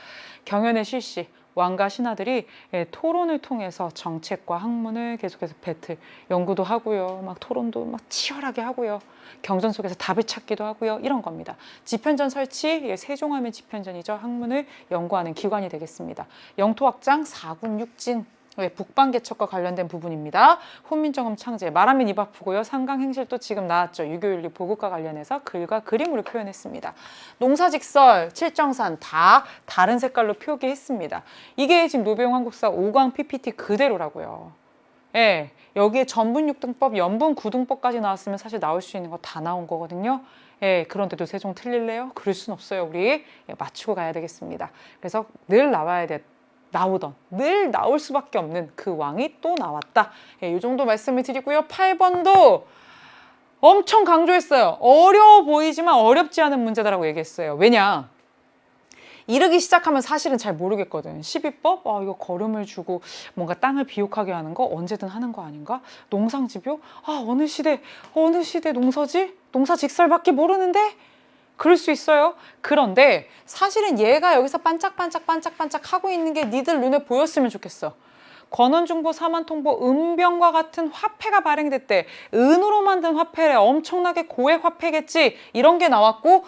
경연의 실시 왕과 신하들이 토론을 통해서 정책과 학문을 계속해서 배틀 연구도 하고요. 막 토론도 막 치열하게 하고요. 경전 속에서 답을 찾기도 하고요. 이런 겁니다. 집현전 설치 세종하면 집현전이죠. 학문을 연구하는 기관이 되겠습니다. 영토확장 4군 6진 북방개척과 관련된 부분입니다. 훈민정음 창제, 말하면 입 아프고요. 삼강행실도 지금 나왔죠. 유교윤리 보급과 관련해서 글과 그림으로 표현했습니다. 농사직설, 칠정산 다 다른 색깔로 표기했습니다. 이게 지금 노배용 한국사 5강 PPT 그대로라고요. 여기에 전분 6등법, 연분 9등법까지 나왔으면 사실 나올 수 있는 거 다 나온 거거든요. 그런데도 세종 틀릴래요? 그럴 순 없어요. 우리 맞추고 가야 되겠습니다. 그래서 늘 나와야 돼. 늘 나올 수밖에 없는 그 왕이 또 나왔다. 이 정도 말씀을 드리고요. 8번도 엄청 강조했어요. 어려워 보이지만 어렵지 않은 문제다라고 얘기했어요. 왜냐? 이르기 시작하면 사실은 잘 모르겠거든. 12법? 이거 거름을 주고 뭔가 땅을 비옥하게 하는 거 언제든 하는 거 아닌가? 농상집요? 어느 시대 농서지? 농사직설밖에 모르는데? 그럴 수 있어요. 그런데 사실은 얘가 여기서 반짝반짝 하고 있는 게 니들 눈에 보였으면 좋겠어. 권원중보, 사만통보, 은병과 같은 화폐가 발행됐대. 은으로 만든 화폐래. 엄청나게 고액 화폐겠지. 이런 게 나왔고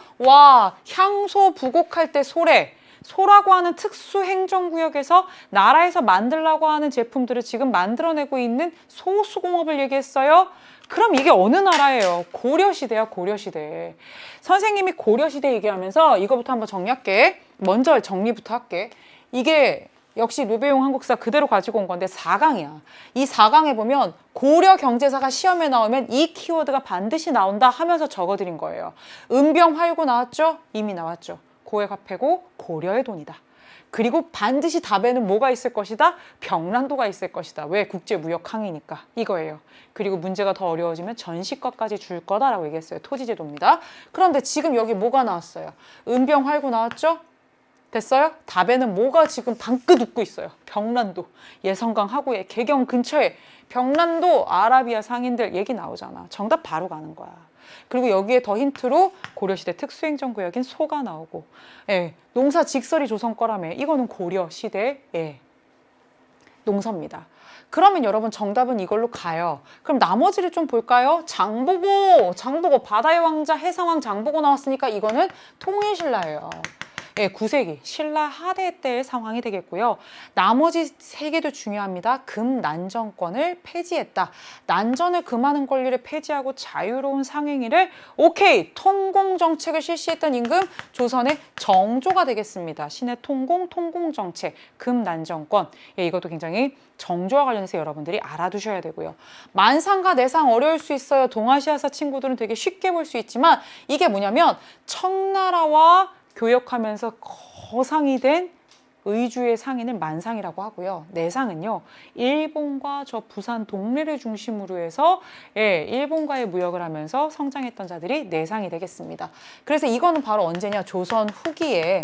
향소 부곡할 때 소라고 하는 특수 행정구역에서 나라에서 만들라고 하는 제품들을 지금 만들어내고 있는 소수공업을 얘기했어요. 그럼 이게 어느 나라예요? 고려시대야, 고려시대. 선생님이 고려시대 얘기하면서 이거부터 한번 정리할게. 먼저 정리부터 할게. 이게 역시 노배용 한국사 그대로 가지고 온 건데 4강이야. 이 4강에 보면 고려 경제사가 시험에 나오면 이 키워드가 반드시 나온다 하면서 적어드린 거예요. 은병 활구 나왔죠? 이미 나왔죠. 고액 화폐고 고려의 돈이다. 그리고 반드시 답에는 뭐가 있을 것이다? 병란도가 있을 것이다. 왜? 국제무역 항의니까. 이거예요. 그리고 문제가 더 어려워지면 전시과까지 줄 거다라고 얘기했어요. 토지제도입니다. 그런데 지금 여기 뭐가 나왔어요? 은병활구 나왔죠? 됐어요? 답에는 뭐가 지금 방긋 웃고 있어요. 병란도. 예성강 하구의 개경 근처에 병란도 아라비아 상인들 얘기 나오잖아. 정답 바로 가는 거야. 그리고 여기에 더 힌트로 고려시대 특수행정구역인 소가 나오고, 예, 농사 직설이 조선 거라며. 이거는 고려시대, 예, 농사입니다. 그러면 여러분 정답은 이걸로 가요. 그럼 나머지를 좀 볼까요? 장보고 바다의 왕자 해상왕 장보고 나왔으니까 이거는 통일신라예요. 예, 9세기 신라 하대 때의 상황이 되겠고요. 나머지 세 개도 중요합니다. 금난정권을 폐지했다. 난전을 금하는 권리를 폐지하고 자유로운 상행위를 오케이 통공정책을 실시했던 임금 조선의 정조가 되겠습니다. 신의 통공정책 금난정권. 예, 이것도 굉장히 정조와 관련해서 여러분들이 알아두셔야 되고요. 만상과 내상 어려울 수 있어요. 동아시아사 친구들은 되게 쉽게 볼 수 있지만 이게 뭐냐면 청나라와 교역하면서 거상이 된 의주의 상인을 만상이라고 하고요. 내상은요, 일본과 저 부산 동래를 중심으로 해서, 예, 일본과의 무역을 하면서 성장했던 자들이 내상이 되겠습니다. 그래서 이거는 바로 언제냐? 조선 후기에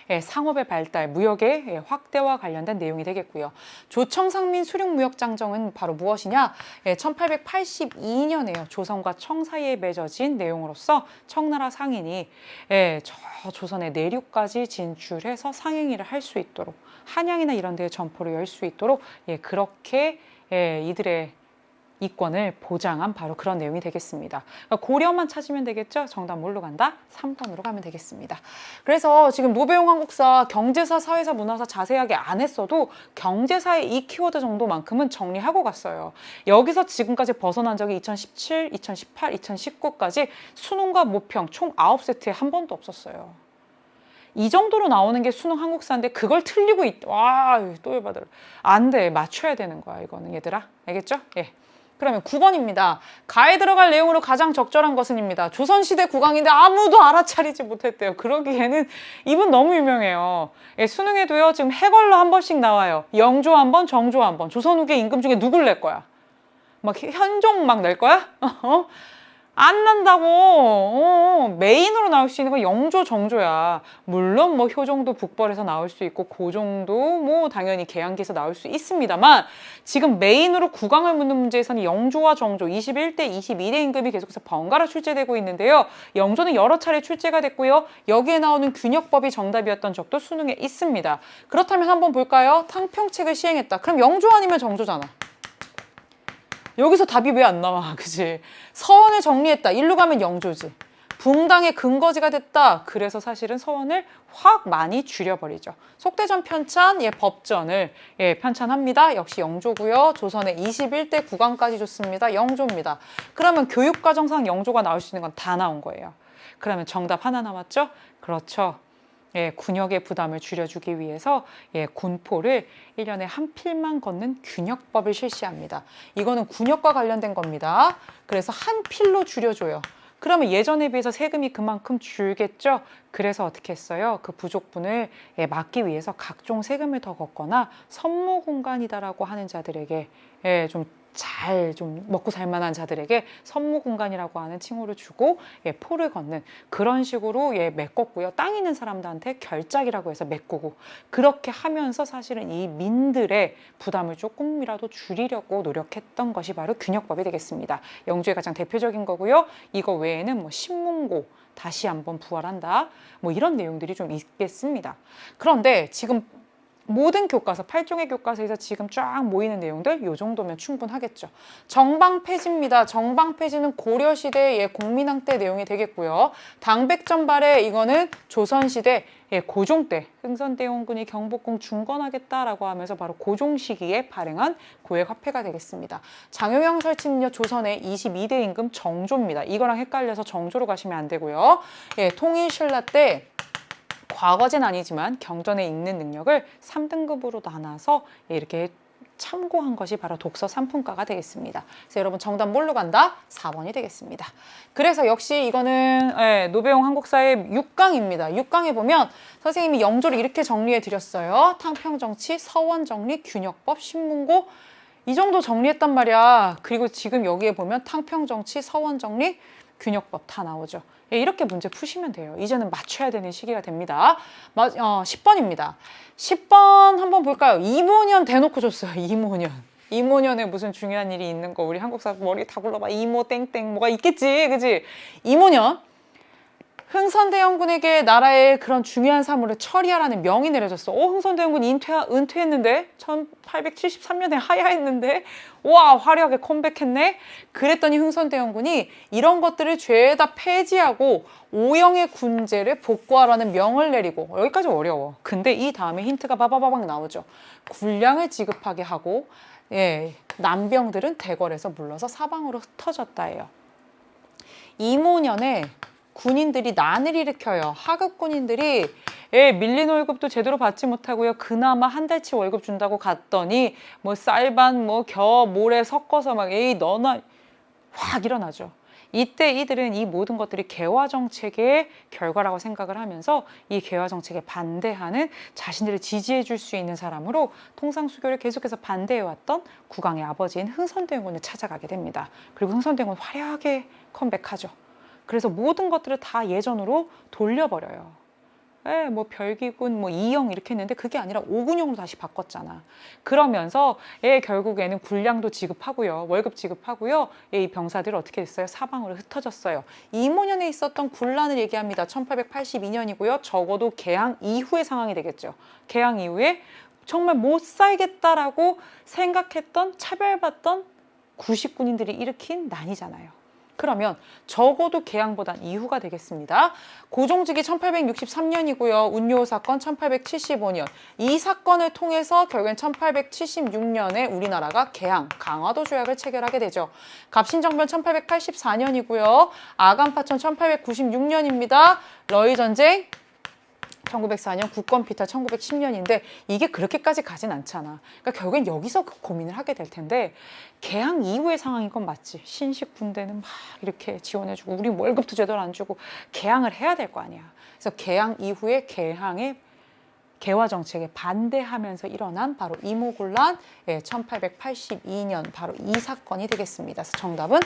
예, 상업의 발달, 무역의 예, 확대와 관련된 내용이 되겠고요. 조청상민 수륙무역장정은 바로 무엇이냐? 예, 1882년에요. 조선과 청 사이에 맺어진 내용으로서 청나라 상인이 예, 저 조선의 내륙까지 진출해서 상행위를 할 수 있도록 한양이나 이런 데에 점포를 열 수 있도록 예, 그렇게 예, 이들의 이권을 보장한 바로 그런 내용이 되겠습니다. 그러니까 고려만 찾으면 되겠죠? 정답 뭘로 간다? 3번으로 가면 되겠습니다. 그래서 지금 노배용 한국사, 경제사, 사회사, 문화사 자세하게 안 했어도 경제사의 이 키워드 정도만큼은 정리하고 갔어요. 여기서 지금까지 벗어난 적이 2017, 2018, 2019까지 수능과 모평 총 9세트에 한 번도 없었어요. 이 정도로 나오는 게 수능 한국사인데 그걸 틀리고 있다. 와, 또 열받아. 안 돼. 맞춰야 되는 거야, 이거는 얘들아. 알겠죠? 예. 그러면 9번입니다. 가에 들어갈 내용으로 가장 적절한 것은입니다. 조선시대 국왕인데 아무도 알아차리지 못했대요. 그러기에는 이분 너무 유명해요. 예, 수능에도요. 지금 해걸로 한 번씩 나와요. 영조 한 번, 정조 한 번. 조선 후기 임금 중에 누굴 낼 거야? 막 현종 막 낼 거야? 안 난다고. 메인으로 나올 수 있는 건 영조, 정조야. 물론 뭐 효종도 북벌에서 나올 수 있고 고종도 뭐 당연히 계양기에서 나올 수 있습니다만 지금 메인으로 국왕을 묻는 문제에서는 영조와 정조 21대, 22대 임금이 계속해서 번갈아 출제되고 있는데요. 영조는 여러 차례 출제가 됐고요. 여기에 나오는 균역법이 정답이었던 적도 수능에 있습니다. 그렇다면 한번 볼까요? 탕평책을 시행했다. 그럼 영조 아니면 정조잖아. 여기서 답이 왜 안 나와? 그치? 서원을 정리했다. 일로 가면 영조지. 붕당의 근거지가 됐다. 그래서 사실은 서원을 확 많이 줄여버리죠. 속대전 편찬, 예, 법전을 예, 편찬합니다. 역시 영조고요. 조선의 21대 국왕까지 줬습니다. 영조입니다. 그러면 교육과정상 영조가 나올 수 있는 건 다 나온 거예요. 그러면 정답 하나 남았죠? 그렇죠. 예, 군역의 부담을 줄여주기 위해서 예, 군포를 1년에 한 필만 걷는 균역법을 실시합니다. 이거는 군역과 관련된 겁니다. 그래서 한 필로 줄여줘요. 그러면 예전에 비해서 세금이 그만큼 줄겠죠? 그래서 어떻게 했어요? 그 부족분을 예, 막기 위해서 각종 세금을 더 걷거나 선무공간이다라고 하는 자들에게 예, 좀 먹고 살 만한 자들에게 선무공간이라고 하는 칭호를 주고 예, 포를 걷는 그런 식으로 예, 메꿨고요. 땅 있는 사람들한테 결작이라고 해서 메꾸고 그렇게 하면서 사실은 이 민들의 부담을 조금이라도 줄이려고 노력했던 것이 바로 균역법이 되겠습니다. 영주의 가장 대표적인 거고요. 이거 외에는 뭐 신문고 다시 한번 부활한다. 뭐 이런 내용들이 좀 있겠습니다. 그런데 지금 모든 교과서, 8종의 교과서에서 지금 쫙 모이는 내용들 이 정도면 충분하겠죠. 정방 폐지입니다. 정방 폐지는 고려시대 예, 공민왕 때 내용이 되겠고요. 당백전발에 이거는 조선시대 예, 고종 때 흥선대원군이 경복궁 중건하겠다라고 하면서 바로 고종 시기에 발행한 고액화폐가 되겠습니다. 장효영 설치는요 조선의 22대 임금 정조입니다. 이거랑 헷갈려서 정조로 가시면 안 되고요. 예, 통일신라 때 과거제는 아니지만 경전에 읽는 능력을 3등급으로 나눠서 이렇게 참고한 것이 바로 독서 3분과가 되겠습니다. 그래서 여러분 정답 뭘로 간다? 4번이 되겠습니다. 그래서 역시 이거는 노배용 한국사의 6강입니다. 6강에 보면 선생님이 영조를 이렇게 정리해 드렸어요. 탕평정치, 서원정리, 균역법, 신문고 이 정도 정리했단 말이야. 그리고 지금 여기에 보면 탕평정치, 서원정리, 균역법 다 나오죠. 이렇게 문제 푸시면 돼요. 이제는 맞춰야 되는 시기가 됩니다. 10번입니다. 10번 한번 볼까요? 이모년 대놓고 줬어요. 이모년. 이모년에 무슨 중요한 일이 있는 거 우리 한국사 머리 다 굴러봐. 이모 땡땡 뭐가 있겠지. 그지? 이모년. 흥선대원군에게 나라의 그런 중요한 사물을 처리하라는 명이 내려졌어. 흥선대원군 은퇴했는데 1873년에 하야했는데 와 화려하게 컴백했네. 그랬더니 흥선대원군이 이런 것들을 죄다 폐지하고 오영의 군제를 복구하라는 명을 내리고 여기까지 어려워. 근데 이 다음에 힌트가 바바바박 나오죠. 군량을 지급하게 하고 난병들은 대궐에서 물러서 사방으로 흩어졌다예요. 이모년에 군인들이 난을 일으켜요. 하급 군인들이 밀린 월급도 제대로 받지 못하고요. 그나마 한 달치 월급 준다고 갔더니 뭐 쌀반 모래 섞어서 막 너나 확 일어나죠. 이때 이들은 이 모든 것들이 개화 정책의 결과라고 생각을 하면서 이 개화 정책에 반대하는 자신들을 지지해 줄 수 있는 사람으로 통상수교를 계속해서 반대해왔던 국왕의 아버지인 흥선대원군을 찾아가게 됩니다. 그리고 흥선대원군 화려하게 컴백하죠. 그래서 모든 것들을 다 예전으로 돌려버려요. 뭐 별기군, 이영 이렇게 했는데 그게 아니라 오군영으로 다시 바꿨잖아. 그러면서 결국에는 군량도 지급하고요. 월급 지급하고요. 이 병사들 어떻게 됐어요? 사방으로 흩어졌어요. 이모년에 있었던 군란을 얘기합니다. 1882년이고요. 적어도 개항 이후의 상황이 되겠죠. 개항 이후에 정말 못 살겠다라고 생각했던 차별받던 구식군인들이 일으킨 난이잖아요. 그러면 적어도 개항보단 이후가 되겠습니다. 고종직이 1863년이고요. 운요 사건 1875년. 이 사건을 통해서 결국엔 1876년에 우리나라가 개항, 강화도 조약을 체결하게 되죠. 갑신정변 1884년이고요. 아간파천 1896년입니다. 러일전쟁 1904년, 국권피탈 1910년인데 이게 그렇게까지 가진 않잖아. 그러니까 결국엔 여기서 고민을 하게 될 텐데 개항 이후의 상황인 건 맞지. 신식 군대는 막 이렇게 지원해주고 우리 월급도 제대로 안 주고 개항을 해야 될 거 아니야. 그래서 개항 이후에 개항의 개화 정책에 반대하면서 일어난 바로 이모군란 1882년 바로 이 사건이 되겠습니다. 그래서 정답은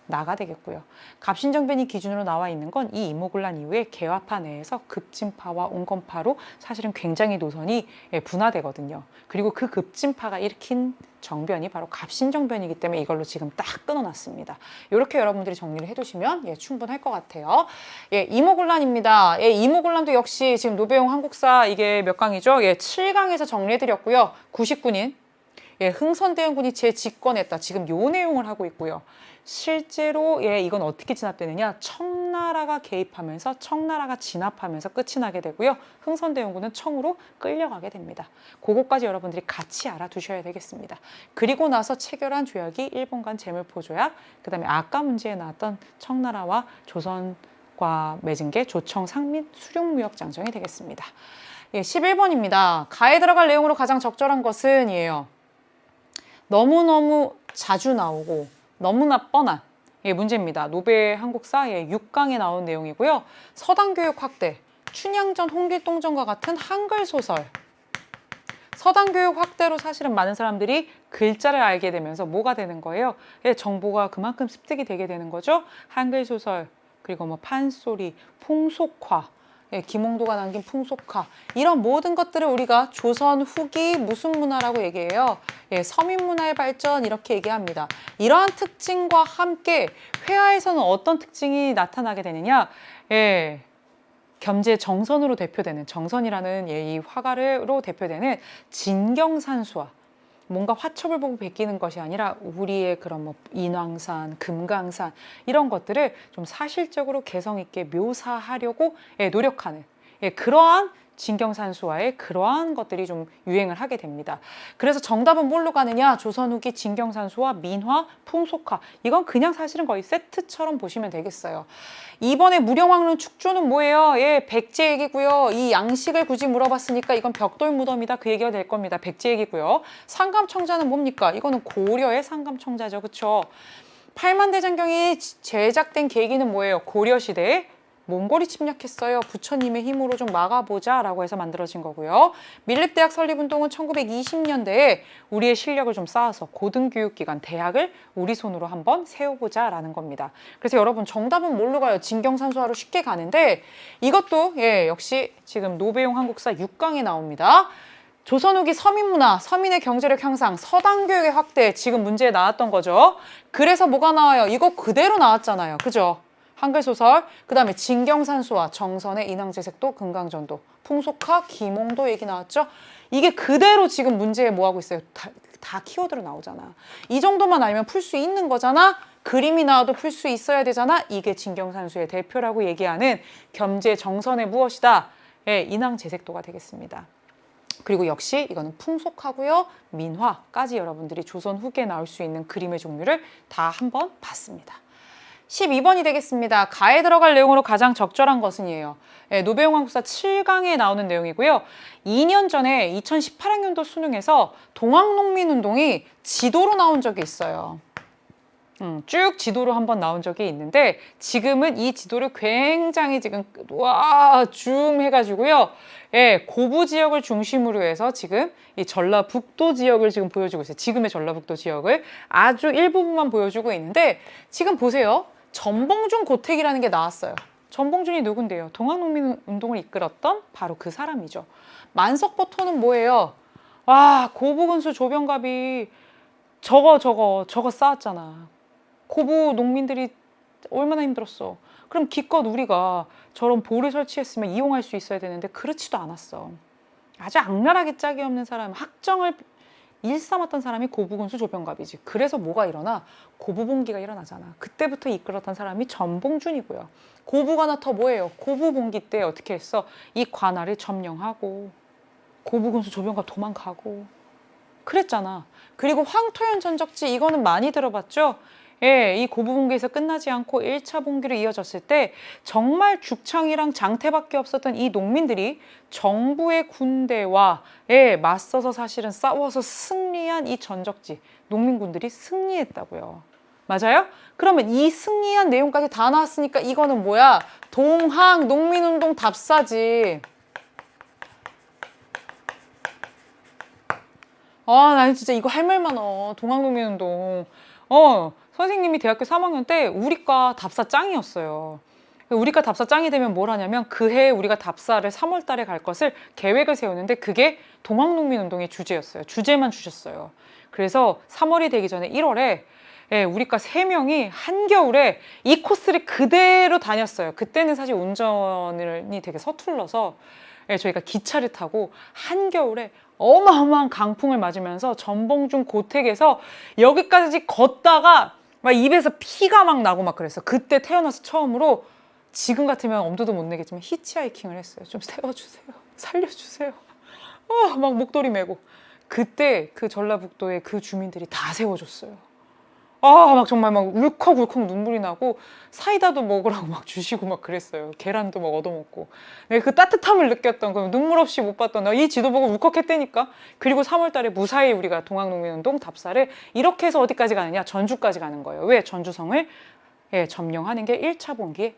나가 되겠고요. 갑신정변이 기준으로 나와 있는 건 이 이모군란 이후에 개화파 내에서 급진파와 온건파로 사실은 굉장히 노선이 분화되거든요. 그리고 그 급진파가 일으킨 정변이 바로 갑신정변이기 때문에 이걸로 지금 딱 끊어놨습니다. 이렇게 여러분들이 정리를 해두시면 충분할 것 같아요. 이모군란입니다. 이모군란도 역시 지금 노배용 한국사 이게 몇 강이죠? 7강에서 정리해드렸고요. 99년 흥선대원군이 재집권했다. 지금 요 내용을 하고 있고요. 실제로 이건 어떻게 진압되느냐? 청나라가 개입하면서 청나라가 진압하면서 끝이 나게 되고요. 흥선대원군은 청으로 끌려가게 됩니다. 그거까지 여러분들이 같이 알아두셔야 되겠습니다. 그리고 나서 체결한 조약이 일본 간 재물포조약, 그 다음에 아까 문제에 나왔던 청나라와 조선과 맺은 게 조청 상민 수륙무역장정이 되겠습니다. 11번입니다. 가에 들어갈 내용으로 가장 적절한 것은 너무너무 자주 나오고 너무나 뻔한 문제입니다. 노배 한국사 6강에 나온 내용이고요. 서당교육 확대, 춘향전, 홍길동전과 같은 한글 소설. 서당교육 확대로 사실은 많은 사람들이 글자를 알게 되면서 뭐가 되는 거예요? 정보가 그만큼 습득이 되게 되는 거죠. 한글 소설, 그리고 판소리, 풍속화, 김홍도가 남긴 풍속화, 이런 모든 것들을 우리가 조선 후기 무슨 문화라고 얘기해요? 서민 문화의 발전 이렇게 얘기합니다. 이러한 특징과 함께 회화에서는 어떤 특징이 나타나게 되느냐? 겸재 정선으로 대표되는, 정선이라는 이 화가로 대표되는 진경산수화, 뭔가 화첩을 보고 베끼는 것이 아니라 우리의 그런 인왕산, 금강산 이런 것들을 좀 사실적으로 개성 있게 묘사하려고 노력하는 예, 그러한 진경산수화의 그러한 것들이 좀 유행을 하게 됩니다. 그래서 정답은 뭘로 가느냐? 조선 후기 진경산수화, 민화, 풍속화. 이건 그냥 사실은 거의 세트처럼 보시면 되겠어요. 이번에 무령왕릉 축조는 뭐예요? 예, 백제 얘기고요. 이 양식을 굳이 물어봤으니까 이건 벽돌 무덤이다. 그 얘기가 될 겁니다. 백제 얘기고요. 상감청자는 뭡니까? 이거는 고려의 상감청자죠. 그쵸? 팔만대장경이 제작된 계기는 뭐예요? 고려시대에 몽골이 침략했어요. 부처님의 힘으로 좀 막아보자 라고 해서 만들어진 거고요. 밀립대학 설립운동은 1920년대에 우리의 실력을 좀 쌓아서 고등교육기관 대학을 우리 손으로 한번 세워보자 라는 겁니다. 그래서 여러분 정답은 뭘로 가요? 진경산수화로 쉽게 가는데 이것도 예 역시 지금 노배용 한국사 6강에 나옵니다. 조선 후기 서민문화, 서민의 경제력 향상, 서당교육의 확대 지금 문제에 나왔던 거죠. 그래서 뭐가 나와요? 이거 그대로 나왔잖아요. 그죠? 한글소설, 그 다음에 진경산수화, 정선의 인왕제색도, 금강전도, 풍속화, 기몽도 얘기 나왔죠? 이게 그대로 지금 문제에 뭐하고 있어요? 다 키워드로 나오잖아. 이 정도만 알면 풀 수 있는 거잖아? 그림이 나와도 풀 수 있어야 되잖아? 이게 진경산수의 대표라고 얘기하는 겸재 정선의 무엇이다? 예, 인왕제색도가 되겠습니다. 그리고 역시 이거는 풍속하고요. 민화까지 여러분들이 조선 후기에 나올 수 있는 그림의 종류를 다 한번 봤습니다. 12번이 되겠습니다. 가에 들어갈 내용으로 가장 적절한 것은이에요. 네, 노배용 한국사 7강에 나오는 내용이고요. 2년 전에 2018학년도 수능에서 동학농민운동이 지도로 나온 적이 있어요. 쭉 지도로 한번 나온 적이 있는데 지금은 이 지도를 굉장히 지금 줌 해가지고요. 예, 고부 지역을 중심으로 해서 지금 이 전라북도 지역을 지금 보여주고 있어요. 지금의 전라북도 지역을 아주 일부분만 보여주고 있는데 지금 보세요. 전봉준 고택이라는 게 나왔어요. 전봉준이 누군데요? 동학농민운동을 이끌었던 바로 그 사람이죠. 만석버터는 뭐예요? 와, 고부군수 조병갑이 저거 쌓았잖아. 고부 농민들이 얼마나 힘들었어. 그럼 기껏 우리가 저런 보를 설치했으면 이용할 수 있어야 되는데 그렇지도 않았어. 아주 악랄하게 짝이 없는 사람, 학정을 일삼았던 사람이 고부군수 조병갑이지. 그래서 뭐가 일어나? 고부봉기가 일어나잖아. 그때부터 이끌었던 사람이 전봉준이고요. 고부관아 터 뭐예요? 고부봉기 때 어떻게 했어? 이 관할을 점령하고 고부군수 조병갑 도망가고 그랬잖아. 그리고 황토현 전적지 이거는 많이 들어봤죠? 예, 이 고부봉기에서 끝나지 않고 1차 봉기로 이어졌을 때 정말 죽창이랑 장태밖에 없었던 이 농민들이 정부의 군대와 예, 맞서서 사실은 싸워서 승리한 이 전적지 농민군들이 승리했다고요. 맞아요? 그러면 이 승리한 내용까지 다 나왔으니까 이거는 뭐야? 동학 농민운동 답사지. 아, 나는 진짜 이거 할 말만 동학농민운동. 선생님이 대학교 3학년 때 우리과 답사 짱이었어요. 우리과 답사 짱이 되면 뭘 하냐면 그해 우리가 답사를 3월 달에 갈 것을 계획을 세우는데 그게 동학농민운동의 주제였어요. 주제만 주셨어요. 그래서 3월이 되기 전에 1월에 예, 우리과 3명이 한겨울에 이 코스를 그대로 다녔어요. 그때는 사실 운전이 되게 서툴러서 예, 저희가 기차를 타고 한겨울에 어마어마한 강풍을 맞으면서 전봉준 고택에서 여기까지 걷다가 막 입에서 피가 막 나고 막 그랬어. 그때 태어나서 처음으로 지금 같으면 엄두도 못 내겠지만 히치하이킹을 했어요. 좀 세워주세요. 살려주세요. 막 목도리 메고. 그때 그 전라북도의 그 주민들이 다 세워줬어요. 막 정말 막 울컥울컥 눈물이 나고 사이다도 먹으라고 막 주시고 막 그랬어요. 계란도 막 얻어먹고. 내가 그 따뜻함을 느꼈던 그 눈물 없이 못 봤던 이 지도 보고 울컥했다니까. 그리고 3월 달에 무사히 우리가 동학농민운동 답사를 이렇게 해서 어디까지 가느냐? 전주까지 가는 거예요. 왜? 전주성을 예, 점령하는 게 1차 봉기의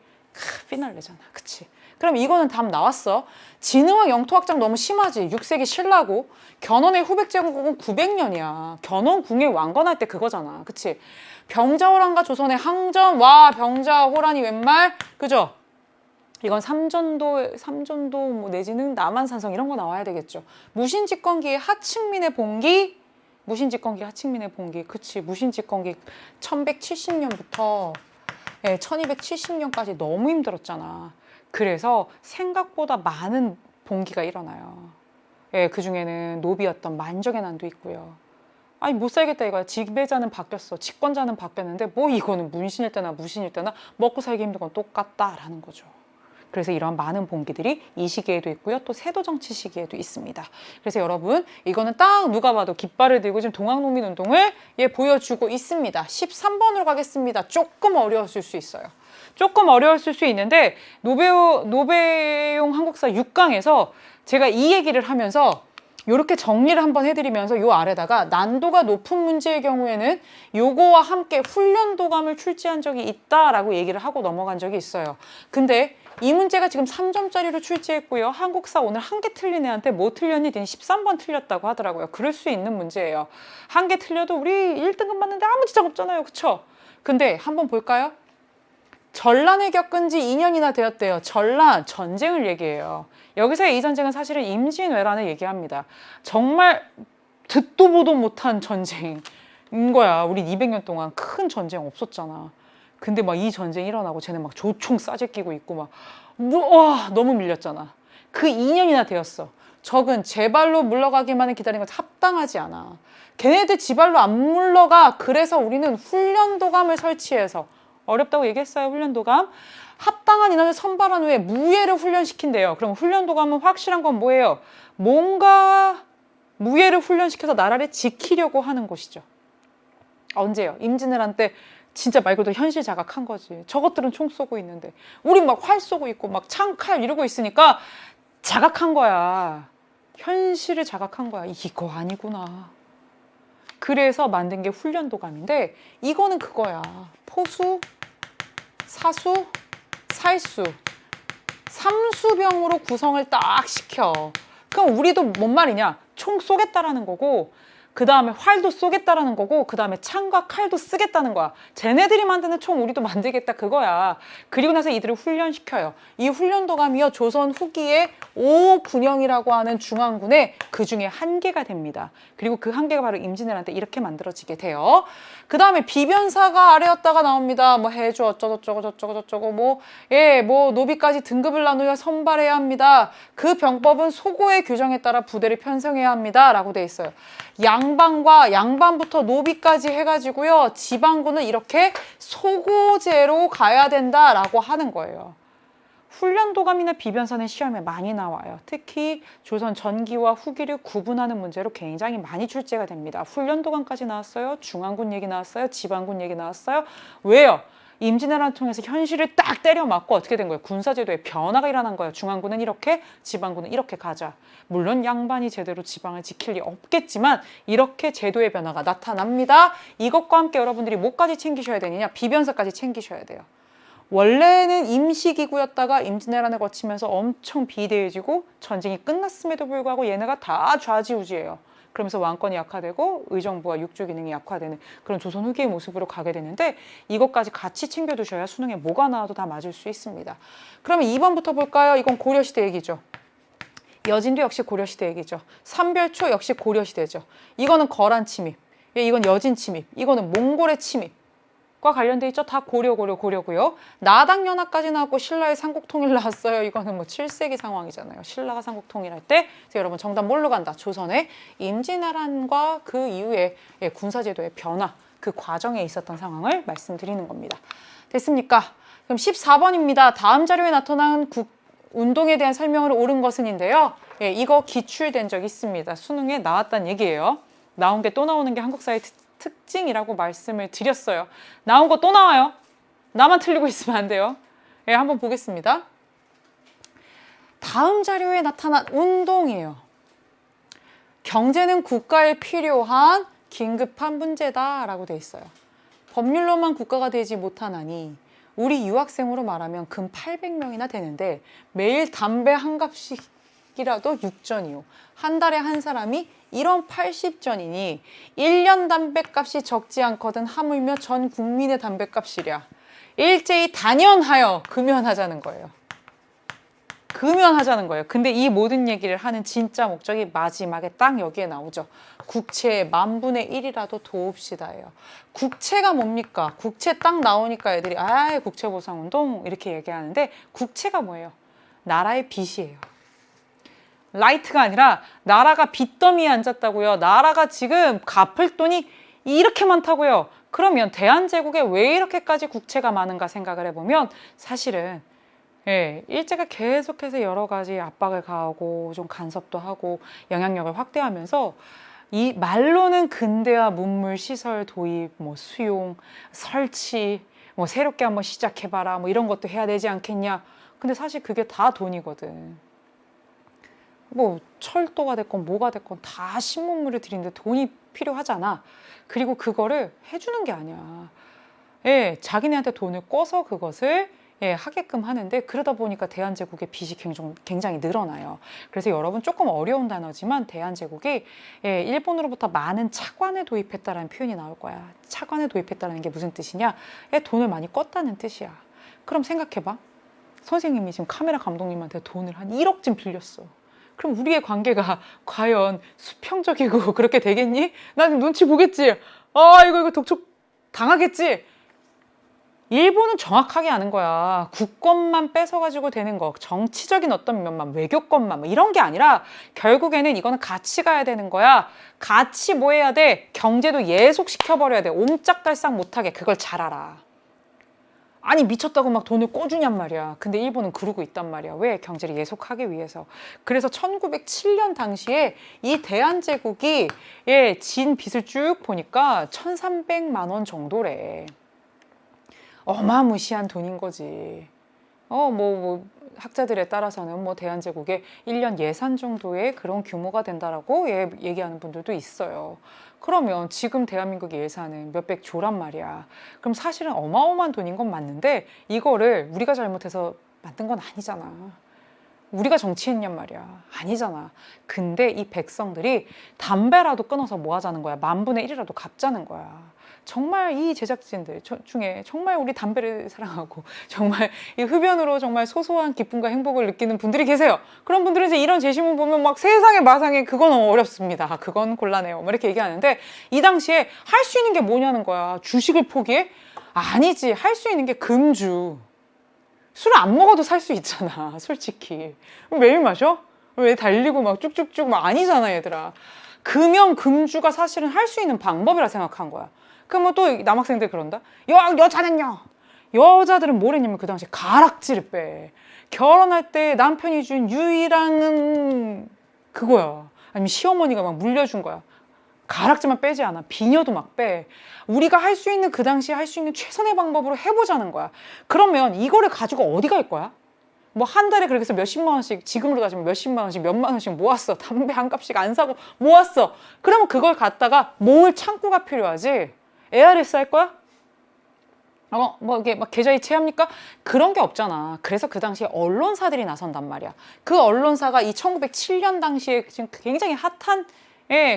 피날레잖아. 그치? 그럼 이거는 답 나왔어. 진흥왕 영토확장 너무 심하지. 6세기 신라고. 견훤의 후백 제국은 900년이야. 견훤궁의 왕건할 때 그거잖아. 그치? 병자호란과 조선의 항전. 와, 병자호란이 웬말? 그죠? 이건 삼전도 뭐 내지는 남한산성 이런 거 나와야 되겠죠. 무신집권기의 하층민의 봉기. 그치? 무신집권기 1170년부터 1270년까지 너무 힘들었잖아. 그래서 생각보다 많은 봉기가 일어나요. 예, 그 중에는 노비였던 만정의 난도 있고요. 아니 못 살겠다 이거야. 지배자는 바뀌었어. 집권자는 바뀌었는데 뭐 이거는 문신일 때나 무신일 때나 먹고 살기 힘든 건 똑같다라는 거죠. 그래서 이런 많은 봉기들이 이 시기에도 있고요. 또 세도 정치 시기에도 있습니다. 그래서 여러분 이거는 딱 누가 봐도 깃발을 들고 지금 동학농민운동을 보여주고 있습니다. 13번으로 가겠습니다. 조금 어려웠을 수 있어요. 조금 어려웠을 수 있는데 노배용 한국사 6강에서 제가 이 얘기를 하면서 이렇게 정리를 한번 해드리면서 요 아래다가 난도가 높은 문제의 경우에는 요거와 함께 훈련도감을 출제한 적이 있다라고 얘기를 하고 넘어간 적이 있어요. 근데 이 문제가 지금 3점짜리로 출제했고요. 한국사 오늘 한 개 틀린 애한테 뭐 틀렸니? 13번 틀렸다고 하더라고요. 그럴 수 있는 문제예요. 한 개 틀려도 우리 1등급 맞는데 아무 지장 없잖아요. 그쵸? 근데 한번 볼까요? 전란을 겪은 지 2년이나 되었대요. 전란, 전쟁을 얘기해요. 여기서의 이 전쟁은 사실은 임진왜란을 얘기합니다. 정말 듣도 보도 못한 전쟁인 거야. 우리 200년 동안 큰 전쟁 없었잖아. 근데 막 이 전쟁이 일어나고 쟤네 막 조총 싸제 끼고 있고 막 와, 너무 밀렸잖아. 그 2년이나 되었어. 적은 제 발로 물러가기만을 기다리는 건 합당하지 않아. 걔네들 지 발로 안 물러가. 그래서 우리는 훈련도감을 설치해서 어렵다고 얘기했어요. 훈련도감. 합당한 인원을 선발한 후에 무예를 훈련시킨대요. 그럼 훈련도감은 확실한 건 뭐예요? 뭔가 무예를 훈련시켜서 나라를 지키려고 하는 것이죠. 언제요? 임진왜란 때 진짜 말 그대로 현실 자각한 거지. 저것들은 총 쏘고 있는데 우린 막 활 쏘고 있고 막 창, 칼 이러고 있으니까 자각한 거야. 현실을 자각한 거야. 이거 아니구나. 그래서 만든 게 훈련도감인데 이거는 그거야. 포수, 사수, 살수, 삼수병으로 구성을 딱 시켜. 그럼 우리도 뭔 말이냐? 총 쏘겠다라는 거고 그 다음에 활도 쏘겠다라는 거고 그 다음에 창과 칼도 쓰겠다는 거야. 쟤네들이 만드는 총 우리도 만들겠다 그거야. 그리고 나서 이들을 훈련시켜요. 이 훈련도감이요. 조선 후기에 오군영이라고 하는 중앙군의 그 중에 한 개가 됩니다. 그리고 그 한 개가 바로 임진왜란 때 이렇게 만들어지게 돼요. 그 다음에 비변사가 아래였다가 나옵니다. 뭐 해주 어쩌고저쩌고 저쩌고 뭐 노비까지 등급을 나누어 선발해야 합니다. 그 병법은 소고의 규정에 따라 부대를 편성해야 합니다. 라고 돼 있어요. 양반부터 노비까지 해가지고요. 지방군은 이렇게 소고제로 가야 된다라고 하는 거예요. 훈련도감이나 비변사는 시험에 많이 나와요. 특히 조선 전기와 후기를 구분하는 문제로 굉장히 많이 출제가 됩니다. 훈련도감까지 나왔어요. 중앙군 얘기 나왔어요. 지방군 얘기 나왔어요. 왜요? 임진왜란을 통해서 현실을 딱 때려 맞고 어떻게 된 거예요? 군사제도의 변화가 일어난 거예요. 중앙군은 이렇게, 지방군은 이렇게 가자. 물론 양반이 제대로 지방을 지킬 리 없겠지만 이렇게 제도의 변화가 나타납니다. 이것과 함께 여러분들이 뭐까지 챙기셔야 되느냐? 비변사까지 챙기셔야 돼요. 원래는 임시기구였다가 임진왜란을 거치면서 엄청 비대해지고 전쟁이 끝났음에도 불구하고 얘네가 다 좌지우지예요. 그러면서 왕권이 약화되고 의정부와 육조 기능이 약화되는 그런 조선 후기의 모습으로 가게 되는데 이것까지 같이 챙겨두셔야 수능에 뭐가 나와도 다 맞을 수 있습니다. 그러면 2번부터 볼까요? 이건 고려시대 얘기죠. 여진도 역시 고려시대 얘기죠. 삼별초 역시 고려시대죠. 이거는 거란 침입, 이건 여진 침입, 이거는 몽골의 침입과 관련돼 있죠. 다 고려고요. 나당연합까지 나왔고 신라의 삼국통일 나왔어요. 이거는 뭐 7세기 상황이잖아요. 신라가 삼국통일할 때. 그래서 여러분 정답 뭘로 간다? 조선의 임진왜란과 그 이후에 군사제도의 변화, 그 과정에 있었던 상황을 말씀드리는 겁니다. 됐습니까? 그럼 14번입니다. 다음 자료에 나타난 운동에 대한 설명으로 옳은 것은인데요. 이거 기출된 적 있습니다. 수능에 나왔다는 얘기예요. 나온 게 또 나오는 게 한국사의 특징이라고 말씀을 드렸어요. 나온 거 또 나와요. 나만 틀리고 있으면 안 돼요. 한번 보겠습니다. 다음 자료에 나타난 운동이에요. 경제는 국가에 필요한 긴급한 문제다라고 돼 있어요. 법률로만 국가가 되지 못하나니 우리 유학생으로 말하면 금 800명이나 되는데 매일 담배 한 갑씩이라도 6전이요. 한 달에 한 사람이 1원 80전이니 1년 담배값이 적지 않거든 하물며 전 국민의 담배값이랴. 일제히 단연하여 금연하자는 거예요. 금연하자는 거예요. 근데 이 모든 얘기를 하는 진짜 목적이 마지막에 딱 여기에 나오죠. 국채의 10,000분의 1이라도 도웁시다예요. 국채가 뭡니까? 국채 딱 나오니까 애들이 국채보상운동 이렇게 얘기하는데 국채가 뭐예요? 나라의 빚이에요. 라이트가 아니라 나라가 빚더미에 앉았다고요. 나라가 지금 갚을 돈이 이렇게 많다고요. 그러면 대한제국에 왜 이렇게까지 국채가 많은가 생각을 해보면 사실은 예, 일제가 계속해서 여러 가지 압박을 가하고 좀 간섭도 하고 영향력을 확대하면서 이 말로는 근대화 문물 시설 도입, 뭐 수용, 설치, 뭐 새롭게 한번 시작해봐라, 뭐 이런 것도 해야 되지 않겠냐. 근데 사실 그게 다 돈이거든. 뭐 철도가 됐건 뭐가 됐건 다 신문물을 들이는데 돈이 필요하잖아. 그리고 그거를 해주는 게 아니야. 예, 자기네한테 돈을 꿔서 그것을 예, 하게끔 하는데 그러다 보니까 대한제국의 빚이 굉장히 늘어나요. 그래서 여러분 조금 어려운 단어지만 대한제국이 예, 일본으로부터 많은 차관을 도입했다라는 표현이 나올 거야. 차관을 도입했다는 게 무슨 뜻이냐? 예, 돈을 많이 껐다는 뜻이야. 그럼 생각해봐. 선생님이 지금 카메라 감독님한테 돈을 한 1억쯤 빌렸어. 그럼 우리의 관계가 과연 수평적이고 그렇게 되겠니? 난 눈치 보겠지. 아, 이거 독촉 당하겠지. 일본은 정확하게 아는 거야. 국권만 뺏어가지고 되는 거, 정치적인 어떤 면만, 외교권만, 뭐 이런 게 아니라 결국에는 이거는 같이 가야 되는 거야. 같이 뭐 해야 돼? 경제도 예속시켜버려야 돼. 옴짝달싹 못하게. 그걸 잘 알아. 아니 미쳤다고 막 돈을 꿔주냔 말이야. 근데 일본은 그러고 있단 말이야. 왜? 경제를 예속하기 위해서. 그래서 1907년 당시에 이 대한제국이 예, 진 빚을 쭉 보니까 1,300만 원 정도래. 어마무시한 돈인 거지. 뭐 학자들에 따라서는 뭐 대한제국의 1년 예산 정도의 그런 규모가 된다라고 얘기하는 분들도 있어요. 그러면 지금 대한민국의 예산은 몇백 조란 말이야. 그럼 사실은 어마어마한 돈인 건 맞는데 이거를 우리가 잘못해서 만든 건 아니잖아. 우리가 정치했냔 말이야. 아니잖아. 근데 이 백성들이 담배라도 끊어서 뭐 하자는 거야. 10,000분의 1이라도 갚자는 거야. 정말 이 제작진들 중에 정말 우리 담배를 사랑하고 정말 이 흡연으로 정말 소소한 기쁨과 행복을 느끼는 분들이 계세요. 그런 분들은 이제 이런 제시문 보면 막 세상에 마상에 그건 어렵습니다. 그건 곤란해요. 뭐 이렇게 얘기하는데 이 당시에 할 수 있는 게 뭐냐는 거야. 주식을 포기해? 아니지. 할 수 있는 게 금주. 술 안 먹어도 살 수 있잖아. 솔직히. 매일 마셔? 왜 달리고 막 쭉쭉쭉 막 아니잖아 얘들아. 금연 금주가 사실은 할 수 있는 방법이라 생각한 거야. 그러면 또 남학생들 그런다. 여자는요. 여자들은 뭘 했냐면 그 당시 가락지를 빼. 결혼할 때 남편이 준 유일한 그거야. 아니면 시어머니가 막 물려준 거야. 가락지만 빼지 않아. 비녀도 막 빼. 우리가 할 수 있는 그 당시에 할 수 있는 최선의 방법으로 해보자는 거야. 그러면 이거를 가지고 어디 갈 거야? 뭐 한 달에 그렇게 해서 몇십만 원씩 지금으로 따지면 몇십만 원씩 몇만 원씩 모았어. 담배 한 값씩 안 사고 모았어. 그러면 그걸 갖다가 모을 창구가 필요하지. ARS 할 거야? 뭐 이게 막 계좌 이체합니까? 그런 게 없잖아. 그래서 그 당시에 언론사들이 나선단 말이야. 그 언론사가 이 1907년 당시에 지금 굉장히 핫한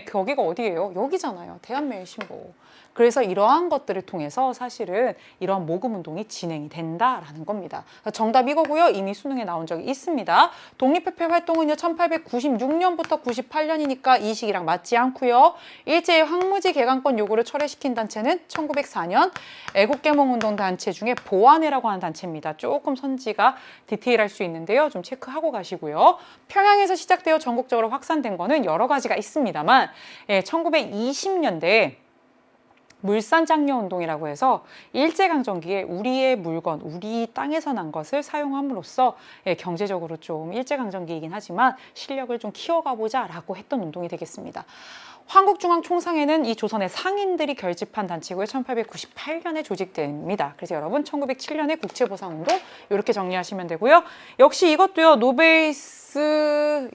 거기가 어디예요? 여기잖아요. 대한매일신보. 그래서 이러한 것들을 통해서 사실은 이러한 모금 운동이 진행이 된다라는 겁니다. 정답 이거고요. 이미 수능에 나온 적이 있습니다. 독립협회 활동은요 1896년부터 98년이니까 이 시기랑 맞지 않고요. 일제의 황무지 개강권 요구를 철회시킨 단체는 1904년 애국개몽운동 단체 중에 보안회라고 하는 단체입니다. 조금 선지가 디테일할 수 있는데요. 좀 체크하고 가시고요. 평양에서 시작되어 전국적으로 확산된 거는 여러 가지가 있습니다만 1920년대에 물산장려운동이라고 해서 일제강점기에 우리의 물건, 우리 땅에서 난 것을 사용함으로써 경제적으로 좀 일제강점기이긴 하지만 실력을 좀 키워가보자 라고 했던 운동이 되겠습니다. 한국중앙총상회는 이 조선의 상인들이 결집한 단체고요. 1898년에 조직됩니다. 그래서 여러분 1907년에 국채보상운동 이렇게 정리하시면 되고요. 역시 이것도요. 노베이스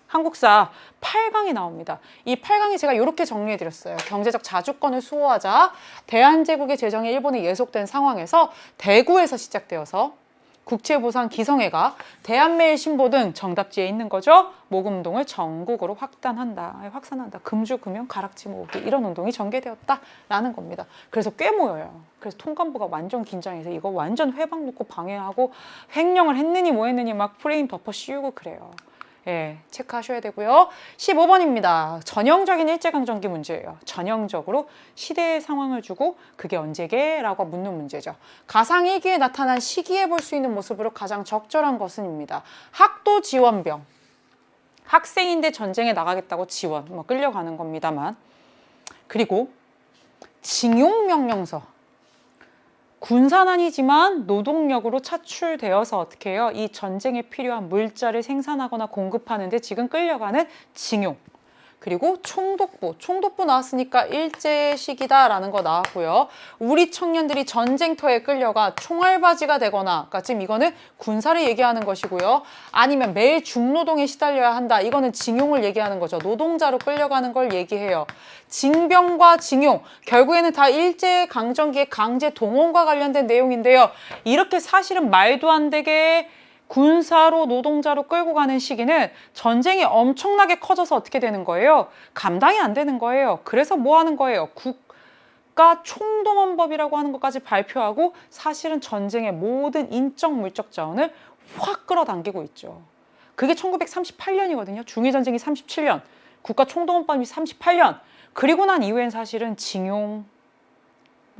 한국사 8강이 나옵니다. 이 8강이 제가 이렇게 정리해드렸어요. 경제적 자주권을 수호하자 대한제국의 재정이 일본에 예속된 상황에서 대구에서 시작되어서 국채보상 기성회가 대한매일신보 등 정답지에 있는 거죠. 모금운동을 전국으로 확산한다. 금주, 금연, 가락지 모으기 이런 운동이 전개되었다라는 겁니다. 그래서 꽤 모여요. 그래서 통감부가 완전 긴장해서 이거 완전 회방 놓고 방해하고 횡령을 했느니 뭐 했느니 막 프레임 덮어 씌우고 그래요. 체크하셔야 되고요. 15번입니다. 전형적인 일제강점기 문제예요. 전형적으로 시대의 상황을 주고 그게 언제게? 라고 묻는 문제죠. 가상일기에 나타난 시기에 볼 수 있는 모습으로 가장 적절한 것은입니다. 학도 지원병. 학생인데 전쟁에 나가겠다고 지원, 끌려가는 겁니다만. 그리고 징용명령서. 군산환이지만 노동력으로 차출되어서 어떻게 해요? 이 전쟁에 필요한 물자를 생산하거나 공급하는데 지금 끌려가는 징용. 그리고 총독부 나왔으니까 일제 시기다라는 거 나왔고요. 우리 청년들이 전쟁터에 끌려가 총알바지가 되거나, 그러니까 지금 이거는 군사를 얘기하는 것이고요. 아니면 매일 중노동에 시달려야 한다. 이거는 징용을 얘기하는 거죠. 노동자로 끌려가는 걸 얘기해요. 징병과 징용, 결국에는 다 일제강점기의 강제 동원과 관련된 내용인데요. 이렇게 사실은 말도 안 되게 군사로 노동자로 끌고 가는 시기는 전쟁이 엄청나게 커져서 어떻게 되는 거예요? 감당이 안 되는 거예요. 그래서 뭐 하는 거예요? 국가 총동원법이라고 하는 것까지 발표하고 사실은 전쟁의 모든 인적 물적 자원을 확 끌어당기고 있죠. 그게 1938년이거든요. 중일전쟁이 37년, 국가 총동원법이 38년. 그리고 난 이후엔 사실은 징용,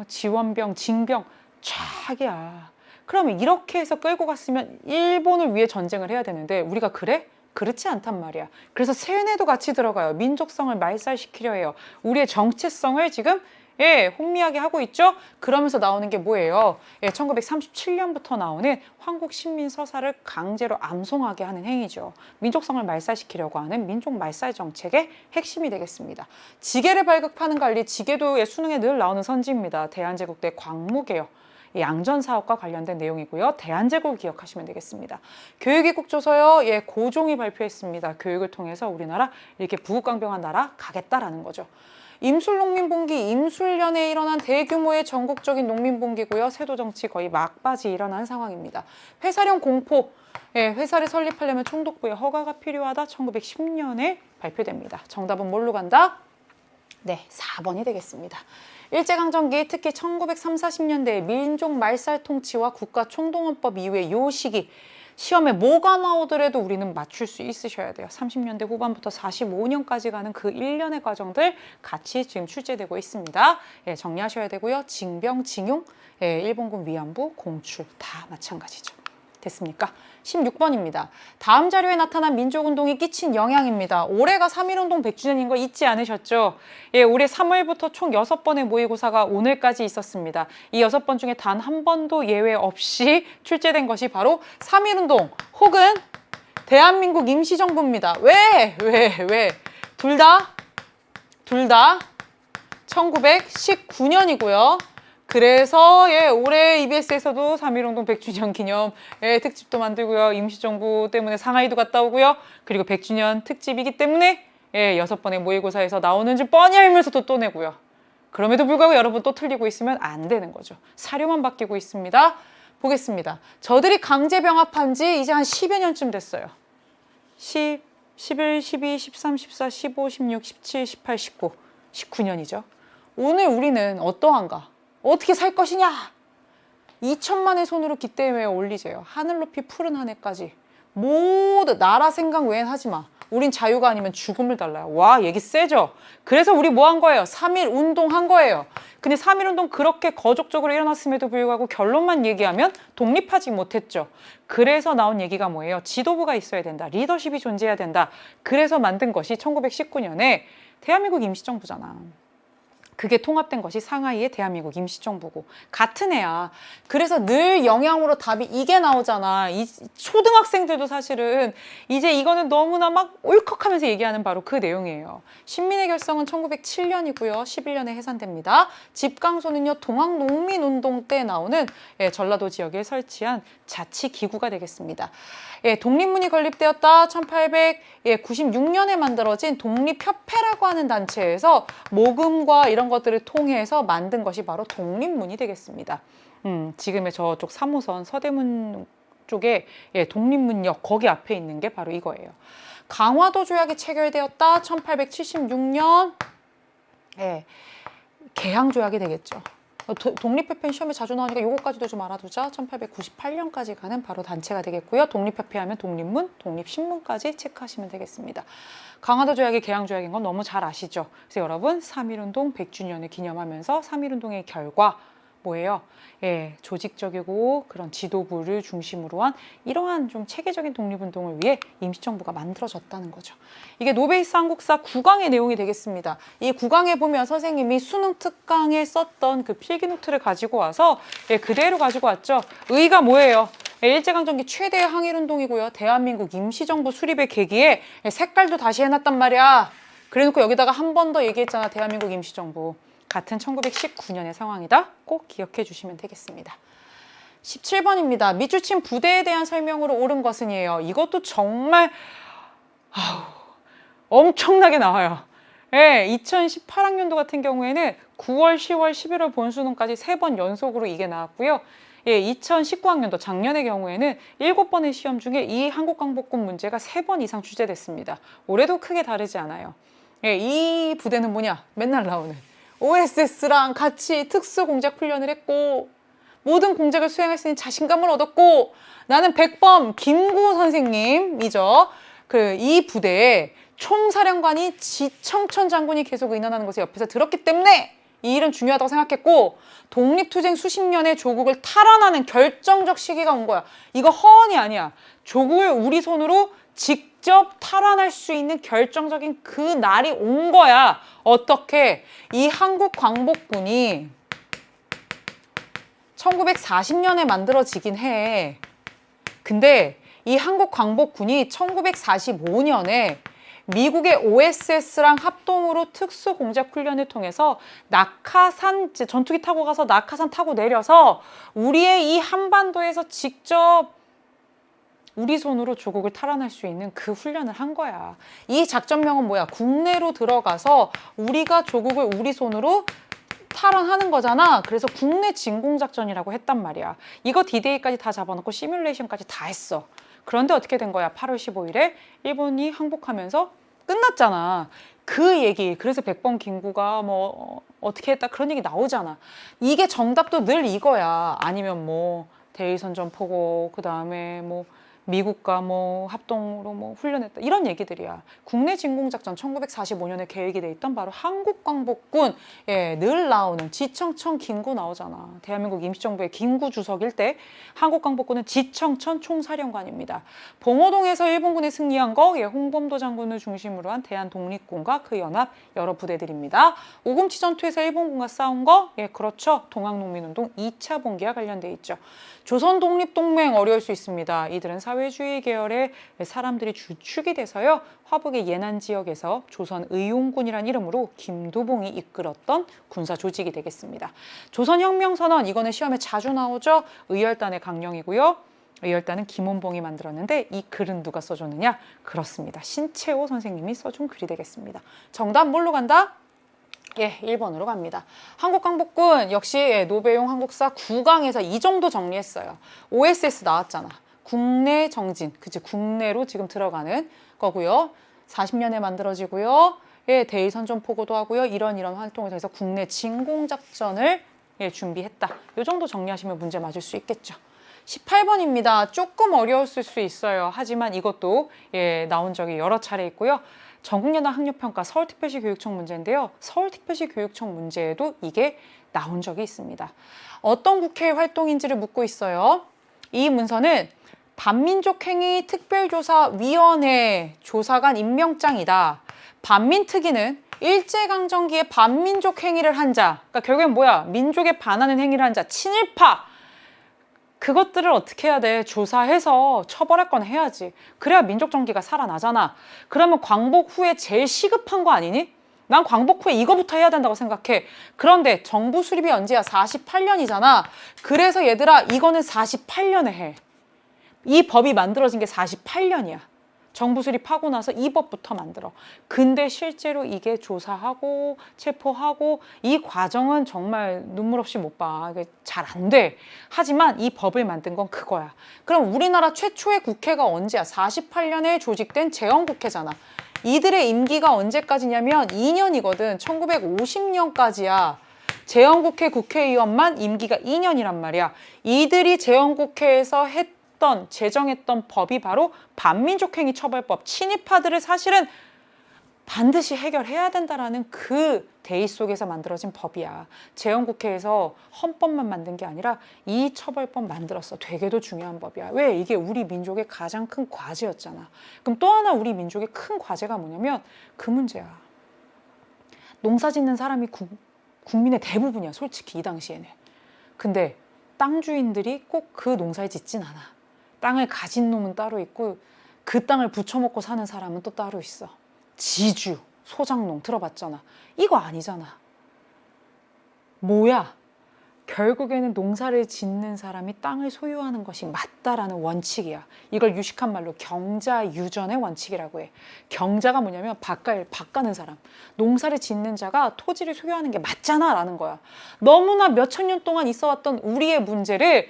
지원병, 징병 쫙이야. 그러면 이렇게 해서 끌고 갔으면 일본을 위해 전쟁을 해야 되는데 우리가 그래? 그렇지 않단 말이야. 그래서 세뇌도 같이 들어가요. 민족성을 말살시키려 해요. 우리의 정체성을 지금 혼미하게 하고 있죠. 그러면서 나오는 게 뭐예요? 1937년부터 나오는 황국신민서사를 강제로 암송하게 하는 행위죠. 민족성을 말살시키려고 하는 민족 말살 정책의 핵심이 되겠습니다. 지계를 발급하는 관리, 지계도 수능에 늘 나오는 선지입니다. 대한제국대 광무개혁. 양전사업과 관련된 내용이고요. 대한제국을 기억하시면 되겠습니다. 교육이국조서요. 고종이 발표했습니다. 교육을 통해서 우리나라 이렇게 부국강병한 나라 가겠다라는 거죠. 임술농민봉기, 임술년에 일어난 대규모의 전국적인 농민봉기고요. 세도정치 거의 막바지 일어난 상황입니다. 회사령 공포, 회사를 설립하려면 총독부의 허가가 필요하다. 1910년에 발표됩니다. 정답은 뭘로 간다? 네, 4번이 되겠습니다. 일제강점기, 특히 1930, 40년대의 민족 말살 통치와 국가 총동원법 이후의 요 시기, 시험에 뭐가 나오더라도 우리는 맞출 수 있으셔야 돼요. 30년대 후반부터 45년까지 가는 그 1년의 과정들 같이 지금 출제되고 있습니다. 정리하셔야 되고요. 징병, 징용, 일본군 위안부, 공출 다 마찬가지죠. 됐습니까? 16번입니다. 다음 자료에 나타난 민족운동이 끼친 영향입니다. 올해가 3.1운동 100주년인 거 잊지 않으셨죠? 올해 3월부터 총 6번의 모의고사가 오늘까지 있었습니다. 이 6번 중에 단 한 번도 예외 없이 출제된 것이 바로 3.1운동 혹은 대한민국 임시정부입니다. 왜? 둘 다 1919년이고요. 그래서 올해 EBS에서도 3.1운동 100주년 기념 특집도 만들고요. 임시정부 때문에 상하이도 갔다 오고요. 그리고 100주년 특집이기 때문에 6번의 모의고사에서 나오는지 뻔히 알면서도 또 내고요. 그럼에도 불구하고 여러분 또 틀리고 있으면 안 되는 거죠. 사료만 바뀌고 있습니다. 보겠습니다. 저들이 강제병합한 지 이제 한 10여 년쯤 됐어요. 10, 11, 12, 13, 14, 15, 16, 17, 18, 19, 19년이죠. 오늘 우리는 어떠한가? 어떻게 살 것이냐? 2천만의 손으로 기대에 올리세요. 하늘 높이 푸른 하늘까지. 모두 나라 생각 외엔 하지 마. 우린 자유가 아니면 죽음을 달라요. 와, 얘기 세죠? 그래서 우리 뭐 한 거예요? 3.1 운동 한 거예요. 근데 3.1 운동 그렇게 거족적으로 일어났음에도 불구하고 결론만 얘기하면 독립하지 못했죠. 그래서 나온 얘기가 뭐예요? 지도부가 있어야 된다. 리더십이 존재해야 된다. 그래서 만든 것이 1919년에 대한민국 임시정부잖아. 그게 통합된 것이 상하이의 대한민국 임시정부고 같은 애야. 그래서 늘 영향으로 답이 이게 나오잖아. 이 초등학생들도 사실은 이제 이거는 너무나 막 울컥하면서 얘기하는 바로 그 내용이에요. 신민의 결성은 1907년이고요. 11년에 해산됩니다. 집강소는요. 동학농민운동 때 나오는 전라도 지역에 설치한 자치기구가 되겠습니다. 독립문이 건립되었다. 1896년에 만들어진 독립협회라고 하는 단체에서 모금과 이런 것들을 통해서 만든 것이 바로 독립문이 되겠습니다. 지금의 저쪽 3호선 서대문 쪽에 독립문역 거기 앞에 있는 게 바로 이거예요. 강화도 조약이 체결되었다. 1876년 개항 조약이 되겠죠. 독립협회는 시험에 자주 나오니까 이것까지도 좀 알아두자. 1898년까지 가는 바로 단체가 되겠고요. 독립협회 하면 독립문, 독립신문까지 체크하시면 되겠습니다. 강화도 조약이 개항 조약인 건 너무 잘 아시죠? 그래서 여러분 3.1운동 100주년을 기념하면서 3.1운동의 결과 뭐예요? 예, 조직적이고 그런 지도부를 중심으로 한 이러한 좀 체계적인 독립운동을 위해 임시정부가 만들어졌다는 거죠. 이게 노베이스 한국사 9강의 내용이 되겠습니다. 이 9강에 보면 선생님이 수능 특강에 썼던 그 필기노트를 가지고 와서 예, 그대로 가지고 왔죠. 의의가 뭐예요? 예, 일제강점기 최대의 항일운동이고요. 대한민국 임시정부 수립의 계기에 예, 색깔도 다시 해놨단 말이야. 그래놓고 여기다가 한 번 더 얘기했잖아. 대한민국 임시정부. 같은 1919년의 상황이다. 꼭 기억해 주시면 되겠습니다. 17번입니다. 밑줄친 부대에 대한 설명으로 옳은 것은이에요. 이것도 정말 엄청나게 나와요. 예, 2018학년도 같은 경우에는 9월, 10월, 11월 본수능까지 3번 연속으로 이게 나왔고요. 예, 2019학년도 작년의 경우에는 7번의 시험 중에 이 한국광복군 문제가 3번 이상 출제됐습니다. 올해도 크게 다르지 않아요. 예, 이 부대는 뭐냐? 맨날 나오는 OSS랑 같이 특수공작 훈련을 했고 모든 공작을 수행할 수 있는 자신감을 얻었고 나는 백범 김구 선생님이죠. 이 부대에 총사령관이 지청천 장군이 계속 의논하는 것을 옆에서 들었기 때문에 이 일은 중요하다고 생각했고 독립투쟁 수십 년의 조국을 탈환하는 결정적 시기가 온 거야. 이거 허언이 아니야. 조국을 우리 손으로 직접 탈환할 수 있는 결정적인 그 날이 온 거야. 어떻게? 이 한국 광복군이 1940년에 만들어지긴 해. 근데 이 한국 광복군이 1945년에 미국의 OSS랑 합동으로 특수공작훈련을 통해서 낙하산, 전투기 타고 가서 낙하산 타고 내려서 우리의 이 한반도에서 직접 우리 손으로 조국을 탈환할 수 있는 그 훈련을 한 거야. 이 작전명은 뭐야? 국내로 들어가서 우리가 조국을 우리 손으로 탈환하는 거잖아. 그래서 국내 진공작전이라고 했단 말이야. 이거 D-Day까지 다 잡아놓고 시뮬레이션까지 다 했어. 그런데 어떻게 된 거야? 8월 15일에 일본이 항복하면서 끝났잖아. 그 얘기, 그래서 백범 김구가 뭐 어떻게 했다 그런 얘기 나오잖아. 이게 정답도 늘 이거야. 아니면 뭐 대의선전포고 그 다음에 뭐 미국과 뭐 합동으로 뭐 훈련했다 이런 얘기들이야. 국내 진공작전 1945년에 계획이 돼 있던 바로 한국광복군. 예, 늘 나오는 지청천 김구 나오잖아. 대한민국 임시정부의 김구 주석일 때 한국광복군은 지청천 총사령관입니다. 봉오동에서 일본군이 승리한 거 예, 홍범도 장군을 중심으로 한 대한독립군과 그 연합 여러 부대들입니다. 오금치 전투에서 일본군과 싸운 거 예, 그렇죠. 동학농민운동 2차 봉기와 관련돼 있죠. 조선독립동맹 어려울 수 있습니다. 이들은 사회주의 계열의 사람들이 주축이 돼서요. 화북의 예난 지역에서 조선의용군이란 이름으로 김두봉이 이끌었던 군사 조직이 되겠습니다. 조선혁명선언 이거는 시험에 자주 나오죠. 의열단의 강령이고요. 의열단은 김원봉이 만들었는데 이 글은 누가 써줬느냐? 그렇습니다. 신채호 선생님이 써준 글이 되겠습니다. 정답 뭘로 간다? 예, 1번으로 갑니다. 한국광복군 역시 예, 노배용 한국사 9강에서 이 정도 정리했어요. OSS 나왔잖아. 국내 정진, 그치? 국내로 지금 들어가는 거고요. 40년에 만들어지고요. 예, 대의선전포고도 하고요. 이런 활동을 통해서 국내 진공작전을 예, 준비했다. 이 정도 정리하시면 문제 맞을 수 있겠죠. 18번입니다. 조금 어려웠을 수 있어요. 하지만 이것도 예, 나온 적이 여러 차례 있고요. 전국연합 학력평가 서울특별시 교육청 문제인데요. 서울특별시 교육청 문제에도 이게 나온 적이 있습니다. 어떤 국회 활동인지를 묻고 있어요. 이 문서는 반민족행위 특별조사위원회 조사관 임명장이다. 반민특위는 일제강점기에 반민족 행위를 한 자, 그러니까 결국엔 뭐야? 민족에 반하는 행위를 한 자, 친일파. 그것들을 어떻게 해야 돼? 조사해서 처벌할 건 해야지. 그래야 민족정기가 살아나잖아. 그러면 광복 후에 제일 시급한 거 아니니? 난 광복 후에 이거부터 해야 된다고 생각해. 그런데 정부 수립이 언제야? 48년이잖아. 그래서 얘들아 이거는 48년에 해. 이 법이 만들어진 게 48년이야. 정부 수립하고 나서 이 법부터 만들어. 근데 실제로 이게 조사하고 체포하고 이 과정은 정말 눈물 없이 못 봐. 잘 안 돼. 하지만 이 법을 만든 건 그거야. 그럼 우리나라 최초의 국회가 언제야? 48년에 조직된 재헌국회잖아. 이들의 임기가 언제까지냐면 2년이거든. 1950년까지야. 재헌국회 국회의원만 임기가 2년이란 말이야. 이들이 재헌국회에서 제정했던 법이 바로 반민족행위 처벌법. 친일파들을 사실은 반드시 해결해야 된다라는 그 대의 속에서 만들어진 법이야. 재헌국회에서 헌법만 만든 게 아니라 이 처벌법 만들었어. 되게도 중요한 법이야. 왜? 이게 우리 민족의 가장 큰 과제였잖아. 그럼 또 하나 우리 민족의 큰 과제가 뭐냐면 그 문제야. 농사 짓는 사람이 국민의 대부분이야. 솔직히 이 당시에는. 근데 땅 주인들이 꼭 그 농사를 짓진 않아. 땅을 가진 놈은 따로 있고 그 땅을 부쳐먹고 사는 사람은 또 따로 있어. 지주, 소장농 들어봤잖아. 이거 아니잖아. 뭐야? 결국에는 농사를 짓는 사람이 땅을 소유하는 것이 맞다라는 원칙이야. 이걸 유식한 말로 경자유전의 원칙이라고 해. 경자가 뭐냐면 밭가는 사람. 농사를 짓는 자가 토지를 소유하는 게 맞잖아 라는 거야. 너무나 몇천 년 동안 있어왔던 우리의 문제를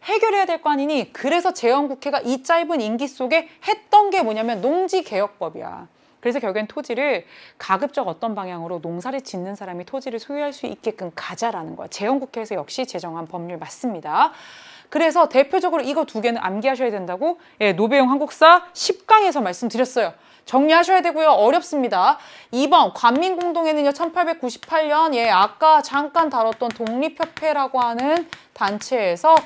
해결해야 될 거 아니니. 그래서 재헌국회가 이 짧은 임기 속에 했던 게 뭐냐면 농지개혁법이야. 그래서 결국엔 토지를 가급적 어떤 방향으로 농사를 짓는 사람이 토지를 소유할 수 있게끔 가자라는 거야. 재헌국회에서 역시 제정한 법률 맞습니다. 그래서 대표적으로 이거 두 개는 암기하셔야 된다고 노배용 한국사 10강에서 말씀드렸어요. 정리하셔야 되고요. 어렵습니다. 2번 관민공동회는요 1898년 아까 잠깐 다뤘던 독립협회라고 하는 단체에서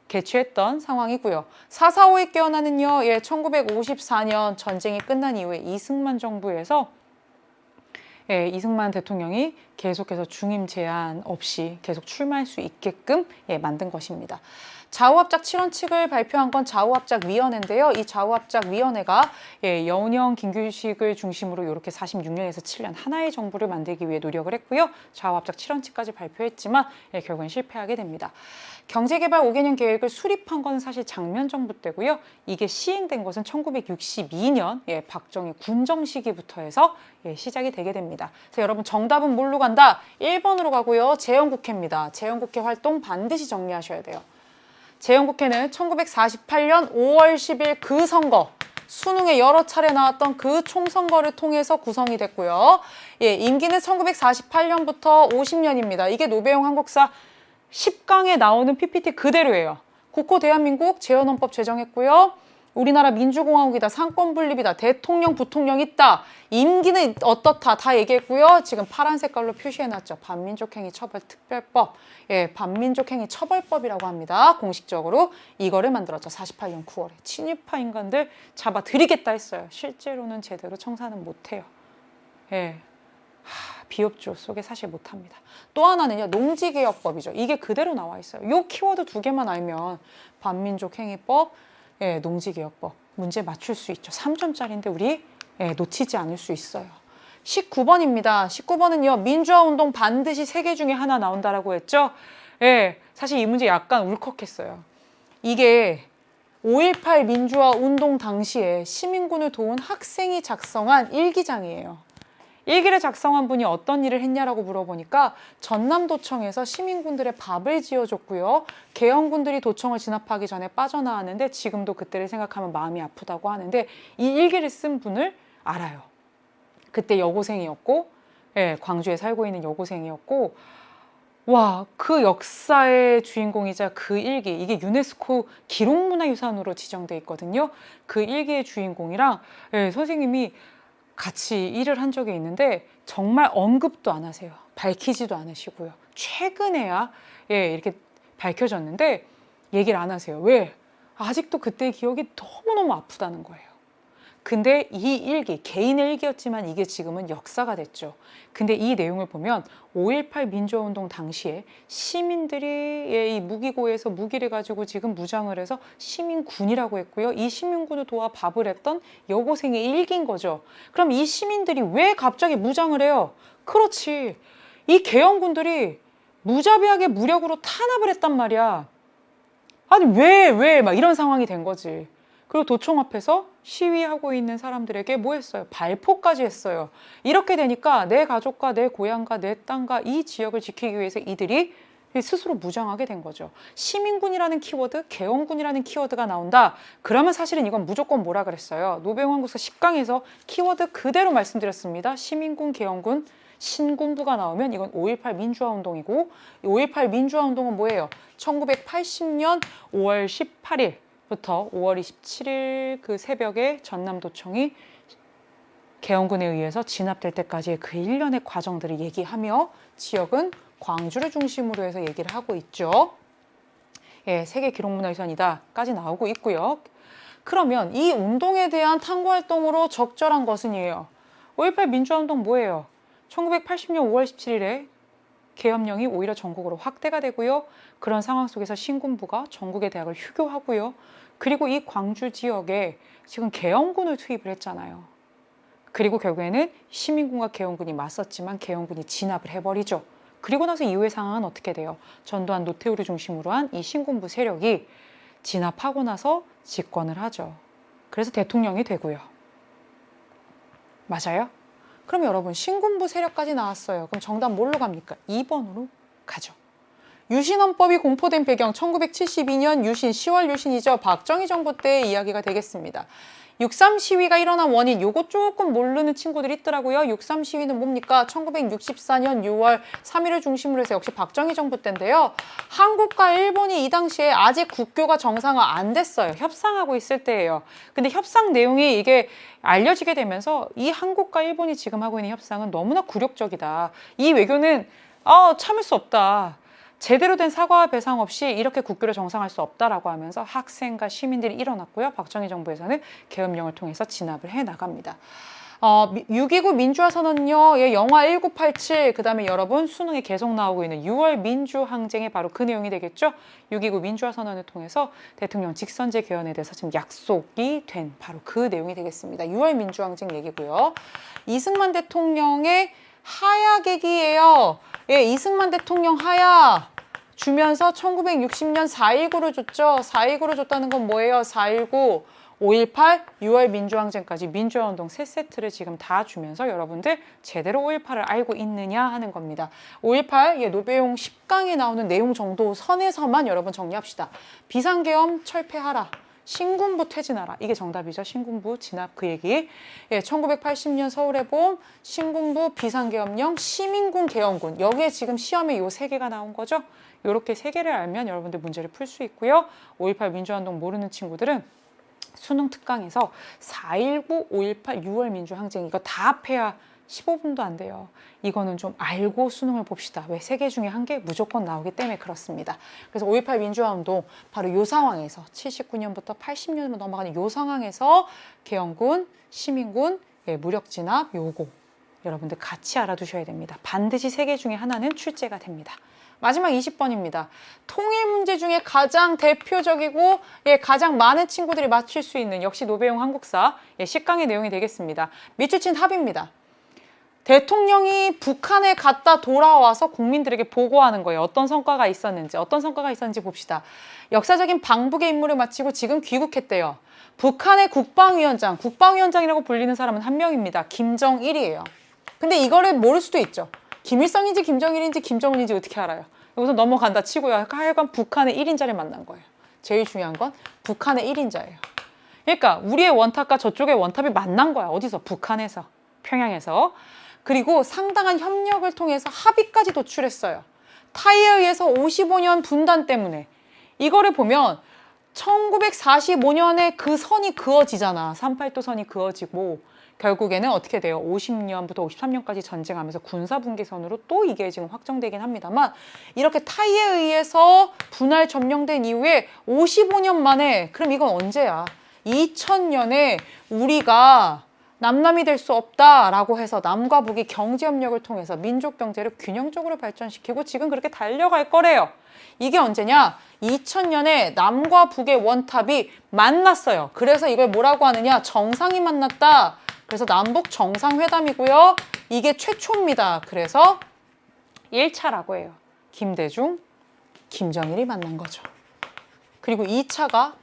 개최했던 상황이고요. 4.4.5의 깨어나는요, 1954년 전쟁이 끝난 이후에 이승만 정부에서 이승만 대통령이 계속해서 중임 제한 없이 계속 출마할 수 있게끔 만든 것입니다. 좌우합작 7원칙을 발표한 건 좌우합작위원회인데요. 이 좌우합작위원회가 여운형, 김규식을 중심으로 이렇게 46년에서 7년 하나의 정부를 만들기 위해 노력을 했고요. 좌우합작 7원칙까지 발표했지만 결국엔 실패하게 됩니다. 경제개발 5개년 계획을 수립한 건 사실 장면 정부 때고요. 이게 시행된 것은 1962년 박정희 군정 시기부터 해서 시작이 되게 됩니다. 그래서 여러분 정답은 뭘로 간다? 1번으로 가고요. 재헌국회입니다. 재헌국회 활동 반드시 정리하셔야 돼요. 재헌국회는 1948년 5월 10일 그 선거, 수능에 여러 차례 나왔던 그 총선거를 통해서 구성이 됐고요. 임기는 1948년부터 50년입니다. 이게 노배용 한국사 10강에 나오는 PPT 그대로예요. 국호 대한민국 재헌헌법 제정했고요. 우리나라 민주공화국이다. 상권 분립이다. 대통령, 부통령 있다. 임기는 어떻다. 다 얘기했고요. 지금 파란 색깔로 표시해놨죠. 반민족행위 처벌특별법. 반민족행위 처벌법이라고 합니다. 공식적으로 이거를 만들었죠. 48년 9월에. 친일파 인간들 잡아드리겠다 했어요. 실제로는 제대로 청산은 못해요. 비협조 속에 사실 못합니다. 또 하나는요. 농지개혁법이죠. 이게 그대로 나와 있어요. 요 키워드 두 개만 알면 반민족행위법, 농지개혁법 문제 맞출 수 있죠. 3점짜리인데 우리 놓치지 않을 수 있어요. 19번입니다. 19번은요. 민주화운동 반드시 3개 중에 하나 나온다라고 했죠. 사실 이 문제 약간 울컥했어요. 이게 5.18 민주화 운동 당시에 시민군을 도운 학생이 작성한 일기장이에요. 일기를 작성한 분이 어떤 일을 했냐라고 물어보니까 전남도청에서 시민군들의 밥을 지어줬고요. 개헌군들이 도청을 진압하기 전에 빠져나왔는데 지금도 그때를 생각하면 마음이 아프다고 하는데 이 일기를 쓴 분을 알아요. 그때 여고생이었고 광주에 살고 있는 여고생이었고 와, 그 역사의 주인공이자 그 일기, 이게 유네스코 기록문화유산으로 지정돼 있거든요. 그 일기의 주인공이랑 선생님이 같이 일을 한 적이 있는데 정말 언급도 안 하세요. 밝히지도 않으시고요. 최근에야 이렇게 밝혀졌는데 얘기를 안 하세요. 왜? 아직도 그때의 기억이 너무너무 아프다는 거예요. 근데 이 일기, 개인의 일기였지만 이게 지금은 역사가 됐죠. 근데 이 내용을 보면 5.18 민주화운동 당시에 시민들이 이 무기고에서 무기를 가지고 지금 무장을 해서 시민군이라고 했고요. 이 시민군을 도와 밥을 했던 여고생의 일기인 거죠. 그럼 이 시민들이 왜 갑자기 무장을 해요? 그렇지. 이 개헌군들이 무자비하게 무력으로 탄압을 했단 말이야. 아니 왜 막 이런 상황이 된 거지. 그리고 도청 앞에서 시위하고 있는 사람들에게 뭐 했어요? 발포까지 했어요. 이렇게 되니까 내 가족과 내 고향과 내 땅과 이 지역을 지키기 위해서 이들이 스스로 무장하게 된 거죠. 시민군이라는 키워드, 개헌군이라는 키워드가 나온다. 그러면 사실은 이건 무조건 뭐라 그랬어요? 노배용 한국사 10강에서 키워드 그대로 말씀드렸습니다. 시민군, 개헌군, 신군부가 나오면 이건 5.18 민주화운동이고 5.18 민주화운동은 뭐예요? 1980년 5월 18일 부터 5월 27일 그 새벽에 전남도청이 계엄군에 의해서 진압될 때까지의 그 일련의 과정들을 얘기하며 지역은 광주를 중심으로 해서 얘기를 하고 있죠. 예, 세계 기록문화유산이다까지 나오고 있고요. 그러면 이 운동에 대한 탐구활동으로 적절한 것은이에요. 5.18 민주화운동 뭐예요? 1980년 5월 17일에 계엄령이 오히려 전국으로 확대가 되고요. 그런 상황 속에서 신군부가 전국의 대학을 휴교하고요. 그리고 이 광주 지역에 지금 계엄군을 투입을 했잖아요. 그리고 결국에는 시민군과 계엄군이 맞섰지만 계엄군이 진압을 해버리죠. 그리고 나서 이후의 상황은 어떻게 돼요? 전두환, 노태우를 중심으로 한 이 신군부 세력이 진압하고 나서 집권을 하죠. 그래서 대통령이 되고요. 맞아요? 그럼 여러분 신군부 세력까지 나왔어요. 그럼 정답 뭘로 갑니까? 2번으로 가죠. 유신헌법이 공포된 배경 1972년 유신 10월 유신이죠. 박정희 정부 때의 이야기가 되겠습니다. 6.3 시위가 일어난 원인, 요거 조금 모르는 친구들이 있더라고요. 6.3 시위는 뭡니까? 1964년 6월 3일을 중심으로 해서 역시 박정희 정부 때인데요. 한국과 일본이 이 당시에 아직 국교가 정상화 안 됐어요. 협상하고 있을 때예요. 근데 협상 내용이 이게 알려지게 되면서 이 한국과 일본이 지금 하고 있는 협상은 너무나 굴욕적이다. 이 외교는 참을 수 없다. 제대로 된 사과와 배상 없이 이렇게 국교를 정상할 수 없다라고 하면서 학생과 시민들이 일어났고요. 박정희 정부에서는 계엄령을 통해서 진압을 해나갑니다. 6.29 민주화선언요, 예, 영화 1987, 그 다음에 여러분 수능에 계속 나오고 있는 6월 민주항쟁의 바로 그 내용이 되겠죠. 6.29 민주화선언을 통해서 대통령 직선제 개헌에 대해서 지금 약속이 된 바로 그 내용이 되겠습니다. 6월 민주항쟁 얘기고요. 이승만 대통령의 하야 계기예요. 예, 이승만 대통령 하야 주면서 1960년 4.19를 줬죠. 4.19를 줬다는 건 뭐예요? 4.19, 5.18, 6월 민주항쟁까지 민주화운동 세 세트를 지금 다 주면서 여러분들 제대로 5.18을 알고 있느냐 하는 겁니다. 5.18 예, 노배용 10강에 나오는 내용 정도 선에서만 여러분 정리합시다. 비상계엄 철폐하라. 신군부 퇴진하라. 이게 정답이죠. 신군부 진압 그 얘기. 예, 1980년 서울의 봄, 신군부 비상계엄령, 시민군 계엄군. 여기에 지금 시험에 요 세 개가 나온 거죠. 이렇게 세 개를 알면 여러분들 문제를 풀 수 있고요. 5.18 민주화운동 모르는 친구들은 수능 특강에서 4.19, 5.18, 6월 민주항쟁 이거 다 합해야 15분도 안 돼요. 이거는 좀 알고 수능을 봅시다. 왜 세 개 중에 한 개 무조건 나오기 때문에 그렇습니다. 그래서 5.18 민주화운동 바로 이 상황에서 79년부터 80년으로 넘어가는 이 상황에서 계엄군, 시민군, 예, 무력진압 요거 여러분들 같이 알아두셔야 됩니다. 반드시 세 개 중에 하나는 출제가 됩니다. 마지막 20번입니다. 통일 문제 중에 가장 대표적이고 예, 가장 많은 친구들이 맞출 수 있는 역시 노배용 한국사 예, 10강의 내용이 되겠습니다. 미추친 합의입니다. 대통령이 북한에 갔다 돌아와서 국민들에게 보고하는 거예요. 어떤 성과가 있었는지 봅시다. 역사적인 방북의 임무를 마치고 지금 귀국했대요. 북한의 국방위원장이라고 불리는 사람은 한 명입니다. 김정일이에요. 근데 이거를 모를 수도 있죠. 김일성인지 김정일인지 김정은인지 어떻게 알아요? 여기서 넘어간다 치고요. 하여간 북한의 1인자를 만난 거예요. 제일 중요한 건 북한의 1인자예요. 그러니까 우리의 원탑과 저쪽의 원탑이 만난 거야. 어디서? 북한에서, 평양에서. 그리고 상당한 협력을 통해서 합의까지 도출했어요. 타이에 의해서 55년 분단 때문에. 이거를 보면 1945년에 그 선이 그어지잖아. 38도 선이 그어지고 결국에는 어떻게 돼요? 50년부터 53년까지 전쟁하면서 군사분계선으로 또 이게 지금 확정되긴 합니다만 이렇게 타이에 의해서 분할 점령된 이후에 55년 만에 그럼 이건 언제야? 2000년에 우리가 남남이 될 수 없다라고 해서 남과 북이 경제협력을 통해서 민족 경제를 균형적으로 발전시키고 지금 그렇게 달려갈 거래요. 이게 언제냐? 2000년에 남과 북의 원탑이 만났어요. 그래서 이걸 뭐라고 하느냐? 정상이 만났다. 그래서 남북 정상회담이고요. 이게 최초입니다. 그래서 1차라고 해요. 김대중, 김정일이 만난 거죠. 그리고 2차가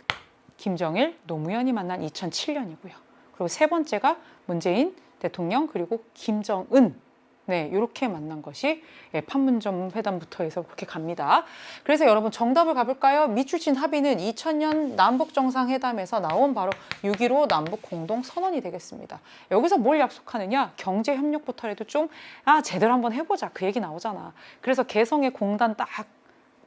김정일, 노무현이 만난 2007년이고요. 그리고 세 번째가 문재인 대통령 그리고 김정은 네, 이렇게 만난 것이 예, 판문점 회담부터 해서 그렇게 갑니다. 그래서 여러분 정답을 가볼까요? 미추친 합의는 2000년 남북정상회담에서 나온 바로 6.15 남북공동선언이 되겠습니다. 여기서 뭘 약속하느냐? 경제협력부터 해도 좀 제대로 한번 해보자. 그 얘기 나오잖아. 그래서 개성의 공단 딱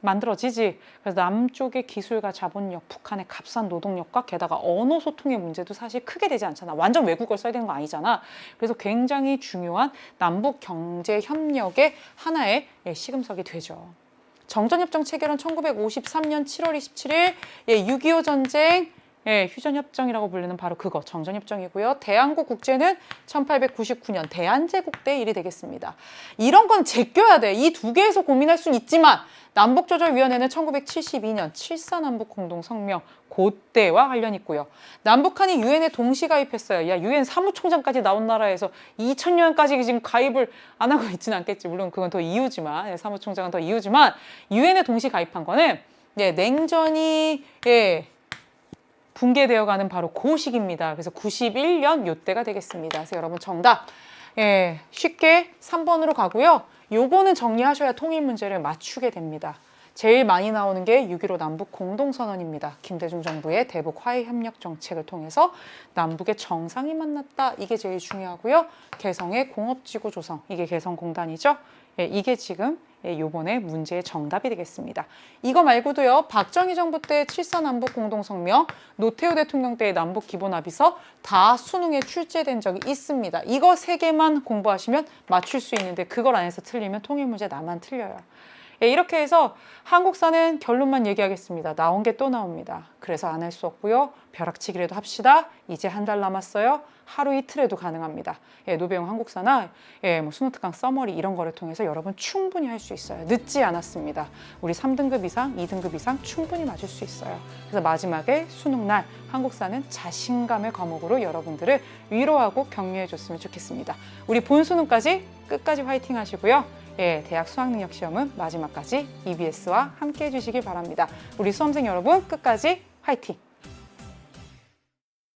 만들어지지. 그래서 남쪽의 기술과 자본력, 북한의 값싼 노동력과 게다가 언어 소통의 문제도 사실 크게 되지 않잖아. 완전 외국어를 써야 되는 거 아니잖아. 그래서 굉장히 중요한 남북 경제 협력의 하나의 시금석이 되죠. 정전협정 체결은 1953년 7월 27일 6.25 전쟁 휴전협정이라고 불리는 바로 그거 정전협정이고요. 대한국 국제는 1899년 대한제국 때 일이 되겠습니다. 이런 건 제껴야 돼. 이 두 개에서 고민할 수는 있지만 남북조절위원회는 1972년 7.4남북 공동성명 그때와 관련 있고요. 남북한이 유엔에 동시 가입했어요. 야, 유엔 사무총장까지 나온 나라에서 2000년까지 지금 가입을 안 하고 있지는 않겠지. 물론 그건 더 이유지만 사무총장은 더 이유지만 유엔에 동시 가입한 거는 냉전이 붕괴되어가는 바로 그 시기입니다. 그래서 91년 요때가 되겠습니다. 그래서 여러분 정답 쉽게 3번으로 가고요. 요거는 정리하셔야 통일 문제를 맞추게 됩니다. 제일 많이 나오는 게 6.15 남북 공동선언입니다. 김대중 정부의 대북 화해 협력 정책을 통해서 남북의 정상이 만났다. 이게 제일 중요하고요. 개성의 공업지구 조성, 이게 개성공단이죠. 이게 지금 요번에 문제의 정답이 되겠습니다. 이거 말고도요. 박정희 정부 때 7.4 남북 공동성명, 노태우 대통령 때의 남북 기본합의서 다 수능에 출제된 적이 있습니다. 이거 3개만 공부하시면 맞출 수 있는데 그걸 안 해서 틀리면 통일 문제 나만 틀려요. 이렇게 해서 한국사는 결론만 얘기하겠습니다. 나온 게 또 나옵니다. 그래서 안 할 수 없고요. 벼락치기라도 합시다. 이제 한 달 남았어요. 하루 이틀에도 가능합니다. 노배용 한국사나 뭐 수노특강 써머리 이런 거를 통해서 여러분 충분히 할 수 있어요. 늦지 않았습니다. 우리 3등급 이상, 2등급 이상 충분히 맞을 수 있어요. 그래서 마지막에 수능날 한국사는 자신감의 과목으로 여러분들을 위로하고 격려해줬으면 좋겠습니다. 우리 본 수능까지 끝까지 화이팅 하시고요. 대학 수학능력 시험은 마지막까지 EBS와 함께 해주시길 바랍니다. 우리 수험생 여러분 끝까지 화이팅!